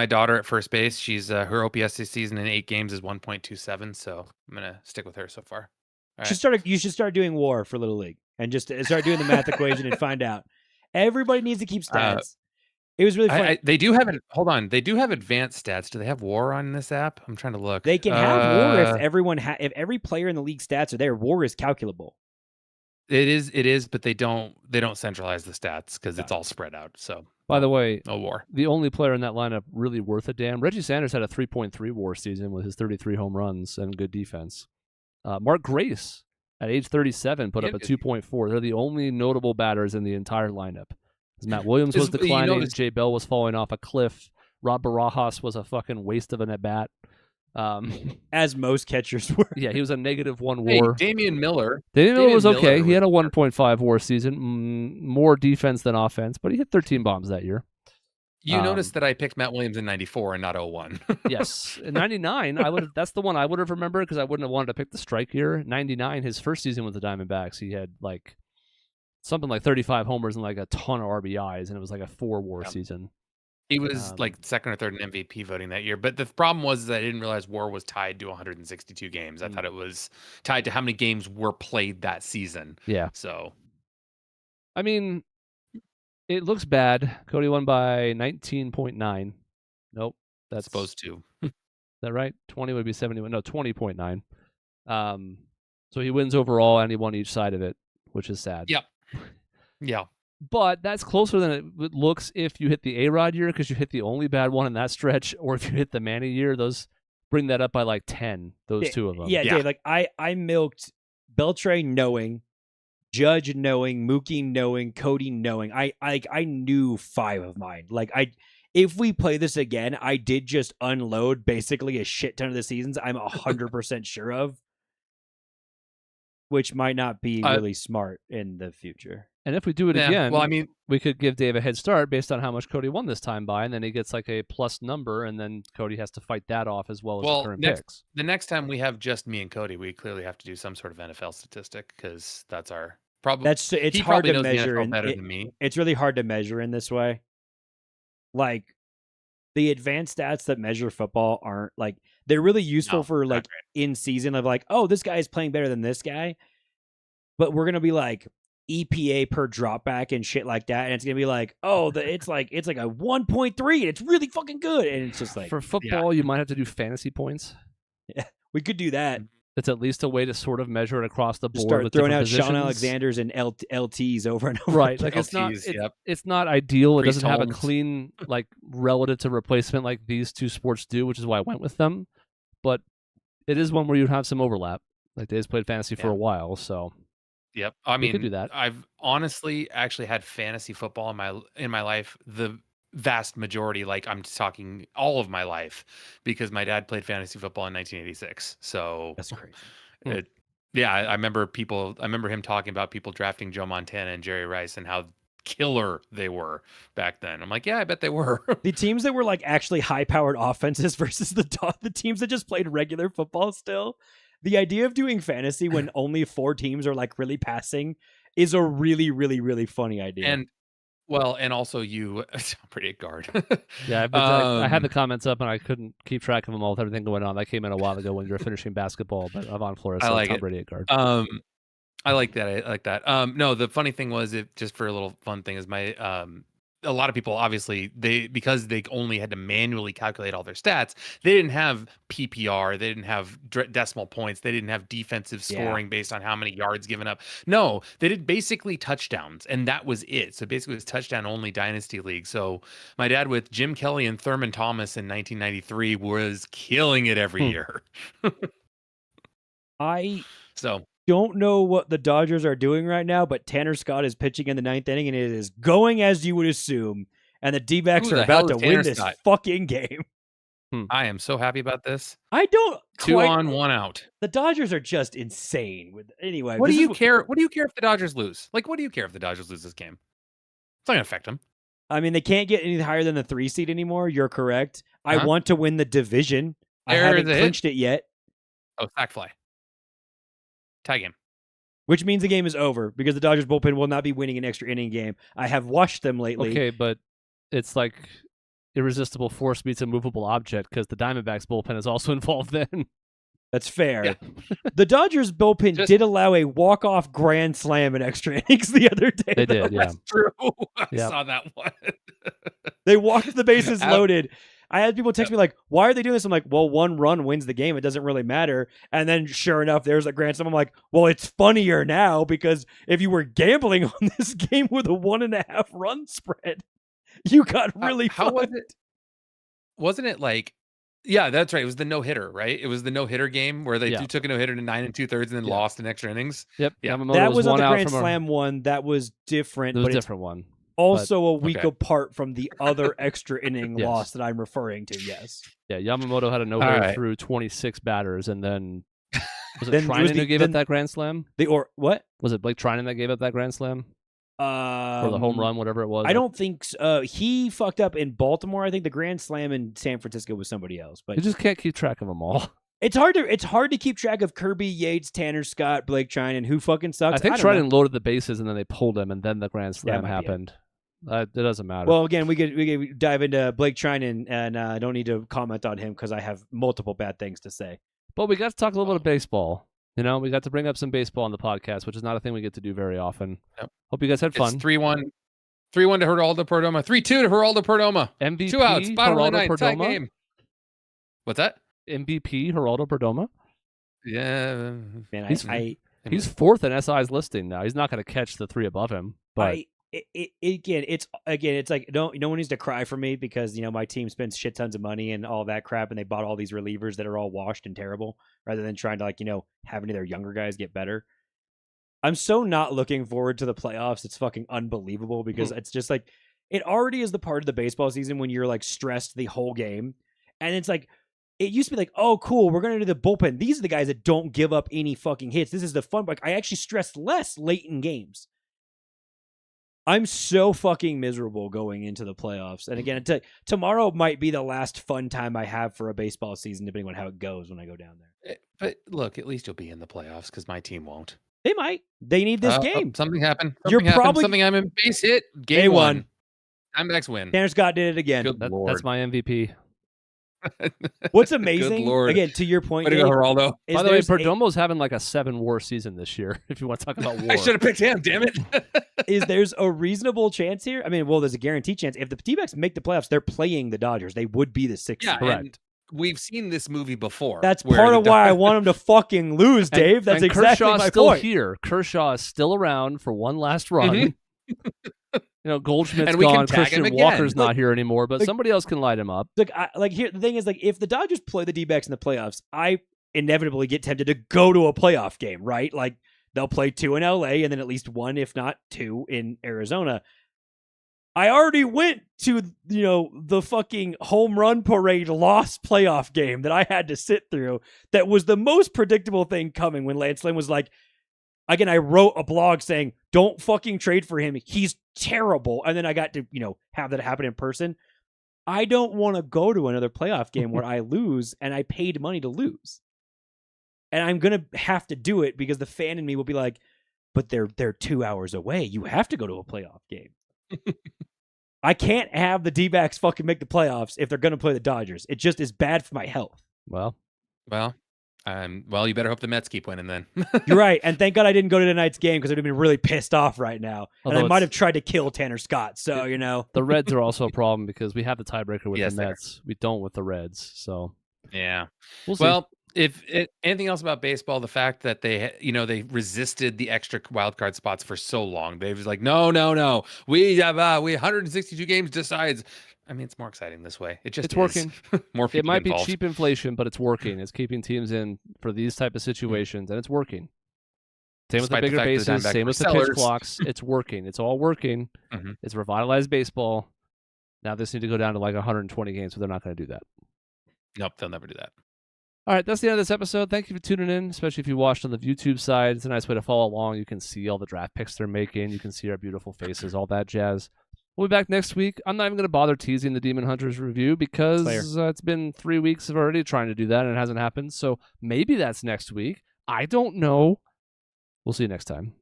daughter at first base. She's her OPS this season in 8 games is 1.27. So I'm gonna stick with her so far. All right. You should start doing WAR for Little League and just start doing the math equation and find out. Everybody needs to keep stats. It was really fun. They do have it. Hold on, they do have advanced stats. Do they have WAR on this app? I'm trying to look. They can have WAR if if every player in the league stats are there. WAR is calculable. It is, but they don't centralize the stats because it's all spread out. So, by the way, no WAR. The only player in that lineup really worth a damn. Reggie Sanders had a 3.3 WAR season with his 33 home runs and good defense. Mark Grace at age 37 put up a 2.4. They're the only notable batters in the entire lineup. Matt Williams was declining. Jay Bell was falling off a cliff. Rob Barajas was a fucking waste of an at bat. As most catchers were. Yeah, he was a -1 WAR. Damian Miller. Damian Miller was okay. He had a 1.5 WAR season, more defense than offense, but he hit 13 bombs that year. You noticed that I picked Matt Williams in 94 and not 01. Yes, in 99, that's the one I would have remembered because I wouldn't have wanted to pick the strike year. 99, his first season with the Diamondbacks, he had like something like 35 homers and like a ton of RBIs, and it was like a 4 WAR season. He was like second or third in MVP voting that year. But the problem was that I didn't realize WAR was tied to 162 games. I thought it was tied to how many games were played that season. Yeah. So, I mean, it looks bad. Cody won by 19.9. Nope. That's supposed to. Is that right? 20 would be 71. No, 20.9. So he wins overall and he won each side of it, which is sad. Yep. Yeah. But that's closer than it looks if you hit the A-Rod year because you hit the only bad one in that stretch, or if you hit the Manny year. Those bring that up by like 10, those two of them. Yeah, Dave, like I milked Beltre knowing, Judge knowing, Mookie knowing, Cody knowing. I knew 5 of mine. Like if we play this again, I did just unload basically a shit ton of the seasons I'm 100% sure of, which might not be really smart in the future. And if we do it again, well, I mean, we could give Dave a head start based on how much Cody won this time by, and then he gets like a plus number, and then Cody has to fight that off as well as the current picks. The next time we have just me and Cody, we clearly have to do some sort of NFL statistic because that's our problem. It's hard to measure better than me. It's really hard to measure in this way. Like the advanced stats that measure football aren't like they're really useful for like in season of like, oh, this guy is playing better than this guy, but we're gonna be like EPA per dropback and shit like that, and it's gonna be like, oh, it's like a 1.3 and it's really fucking good, and it's just like for football you might have to do fantasy points. Yeah, we could do that. It's at least a way to sort of measure it across the board. Start with throwing out positions. Sean Alexander's and LTs over and over. Right, like LTs, it's not ideal. It Priest doesn't have a Holmes. clean like relative to replacement like these two sports do, which is why I went with them. But it is one where you have some overlap. Like Dave's played fantasy for a while, so. Yep. I mean, could do that. I've honestly actually had fantasy football in my life, the vast majority, like I'm talking all of my life, because my dad played fantasy football in 1986. So That's crazy. I remember him talking about people drafting Joe Montana and Jerry Rice and how killer they were back then. I'm like, yeah, I bet they were. The teams that were like actually high-powered offenses versus the teams that just played regular football still. the idea of doing fantasy when only 4 teams are like really passing is a really, really, really funny idea. And also you pretty guard. Yeah, I had the comments up and I couldn't keep track of them all with everything going on. That came in a while ago when you were finishing basketball, but Avon Flores, I like Tom it. Brady at guard. I like that. I like that. No, the funny thing was, just for a little fun thing, is a lot of people, obviously, because they only had to manually calculate all their stats, they didn't have PPR, they didn't have decimal points, they didn't have defensive scoring based on how many yards given up. No, they did basically touchdowns, and that was it. So basically, it was touchdown only dynasty league. So my dad with Jim Kelly and Thurman Thomas in 1993 was killing it every year. So don't know what the Dodgers are doing right now, but Tanner Scott is pitching in the 9th inning, and it is going as you would assume. And the D-backs are about to win this fucking game. I am so happy about this. I don't. 2 on, 1 out. The Dodgers are just insane. Anyway, what do you care? What do you care if the Dodgers lose? Like, what do you care if the Dodgers lose this game? It's not gonna affect them. I mean, they can't get any higher than the 3 seed anymore. You're correct. I want to win the division. I haven't clinched it yet. Oh, sack fly. Tie game. Which means the game is over because the Dodgers bullpen will not be winning an extra inning game. I have watched them lately. Okay, but it's like irresistible force meets a movable object because the Diamondbacks bullpen is also involved then. That's fair. Yeah. The Dodgers bullpen did allow a walk-off grand slam in extra innings the other day. They did, yeah. That's true. I saw that one. They walked the bases loaded. I had people text me like, why are they doing this? I'm like, well, 1 run wins the game. It doesn't really matter. And then sure enough, there's a grand slam. I'm like, well, it's funnier now because if you were gambling on this game with a 1.5 run spread, you got really how was it? Wasn't it like, yeah, that's right. It was the no-hitter, right? It was the no-hitter game where they took a no-hitter to 9 2/3 and then lost in extra innings. Yep. Yeah. That was on the grand slam one. That was different. It was a different one. Also a week apart from the other extra inning loss that I'm referring to, yes. Yeah, Yamamoto had a no-hitter through 26 batters, and then was it Trinan who gave up that grand slam? What? Was it Blake Trinan that gave up that grand slam? Or the home run, whatever it was? I don't think so. He fucked up in Baltimore. I think the grand slam in San Francisco was somebody else. But you just can't keep track of them all. It's hard to keep track of Kirby Yates, Tanner Scott, Blake Trinan, who fucking sucks. I think Trinan loaded the bases and then they pulled him, and then the grand slam happened. It doesn't matter. Well, again, we could dive into Blake Trinan, and I don't need to comment on him because I have multiple bad things to say. But we got to talk a little bit of baseball. You know, we got to bring up some baseball on the podcast, which is not a thing we get to do very often. Yep. Hope you guys had fun. It's 3-1. 3-1 to Geraldo Perdomo. 3-2 to Geraldo Perdomo. MVP 2 outs. Bottom of the ninth. Tie Perdomo? game. What's that? MVP Geraldo Perdomo? Yeah. Man, he's 4th in SI's listing now. He's not going to catch the 3 above him. But it's like no one needs to cry for me because my team spends shit tons of money and all that crap, and they bought all these relievers that are all washed and terrible rather than trying to have any of their younger guys get better. I'm so not looking forward to the playoffs. It's fucking unbelievable because it's just like it already is the part of the baseball season when you're like stressed the whole game, and it's like it used to be like, oh cool, we're gonna do the bullpen. These are the guys that don't give up any fucking hits. This is the fun. Like I actually stressed less late in games. I'm so fucking miserable going into the playoffs. And again, tomorrow might be the last fun time I have for a baseball season, depending on how it goes when I go down there. But look, at least you'll be in the playoffs because my team won't. They might. They need this game. Something happened. Something I'm in base hit. Game 1. Diamondbacks win. Tanner Scott did it again. That's my MVP. What's amazing, again, to your point, Dave, Geraldo. By the way, Perdomo's having like a 7-WAR season this year, if you want to talk about WAR. I should have picked him, damn it. There's a reasonable chance here? I mean, well, there's a guaranteed chance. If the D-backs make the playoffs, they're playing the Dodgers. They would be the 6th. Yeah, correct. We've seen this movie before. That's part of why I want them to fucking lose, Dave. That's exactly Kershaw's my still point. Here. Kershaw is still around for one last run. Mm-hmm. Goldschmidt's gone. Christian Walker's not here anymore, but somebody else can light him up. Here, the thing is, if the Dodgers play the D-backs in the playoffs, I inevitably get tempted to go to a playoff game, right? Like they'll play 2 in LA and then at least 1, if not 2, in Arizona. I already went to, the fucking home run parade loss playoff game that I had to sit through. That was the most predictable thing coming when Lance Lynn was like, again, I wrote a blog saying, don't fucking trade for him. He's terrible. And then I got to, have that happen in person. I don't want to go to another playoff game where I lose and I paid money to lose. and I'm gonna have to do it because the fan in me will be like, but they're 2 hours away. You have to go to a playoff game. I can't have the D-backs fucking make the playoffs if they're gonna play the Dodgers. It just is bad for my health. Well, you better hope the Mets keep winning then. You're right, and thank God I didn't go to tonight's game because I'd have been really pissed off right now, Although and I might have tried to kill Tanner Scott. So the Reds are also a problem because we have the tiebreaker with Yes, the they are. Mets. We don't with the Reds. So Yeah. we'll see. Well, anything else about baseball, the fact that they resisted the extra wild card spots for so long, they was like, no, we have 162 games decides. I mean, it's more exciting this way. It's working. More people It might involved. be cheap inflation, but it's working. It's keeping teams in for these type of situations, and it's working. Same Despite with the the bigger fact that the bases, Diamondbacks same were with the pitch sellers. clocks. It's working. It's all working. Mhm. It's revitalized baseball. Now this need to go down to like 120 games, so they're not going to do that. Nope, they'll never do that. All right, that's the end of this episode. Thank you for tuning in, especially if you watched on the YouTube side. It's a nice way to follow along. You can see all the draft picks they're making. You can see our beautiful faces, all that jazz. We'll be back next week. I'm not even going to bother teasing the Demon Hunters review because it's been 3 weeks of already trying to do that, and it hasn't happened. So maybe that's next week. I don't know. We'll see you next time.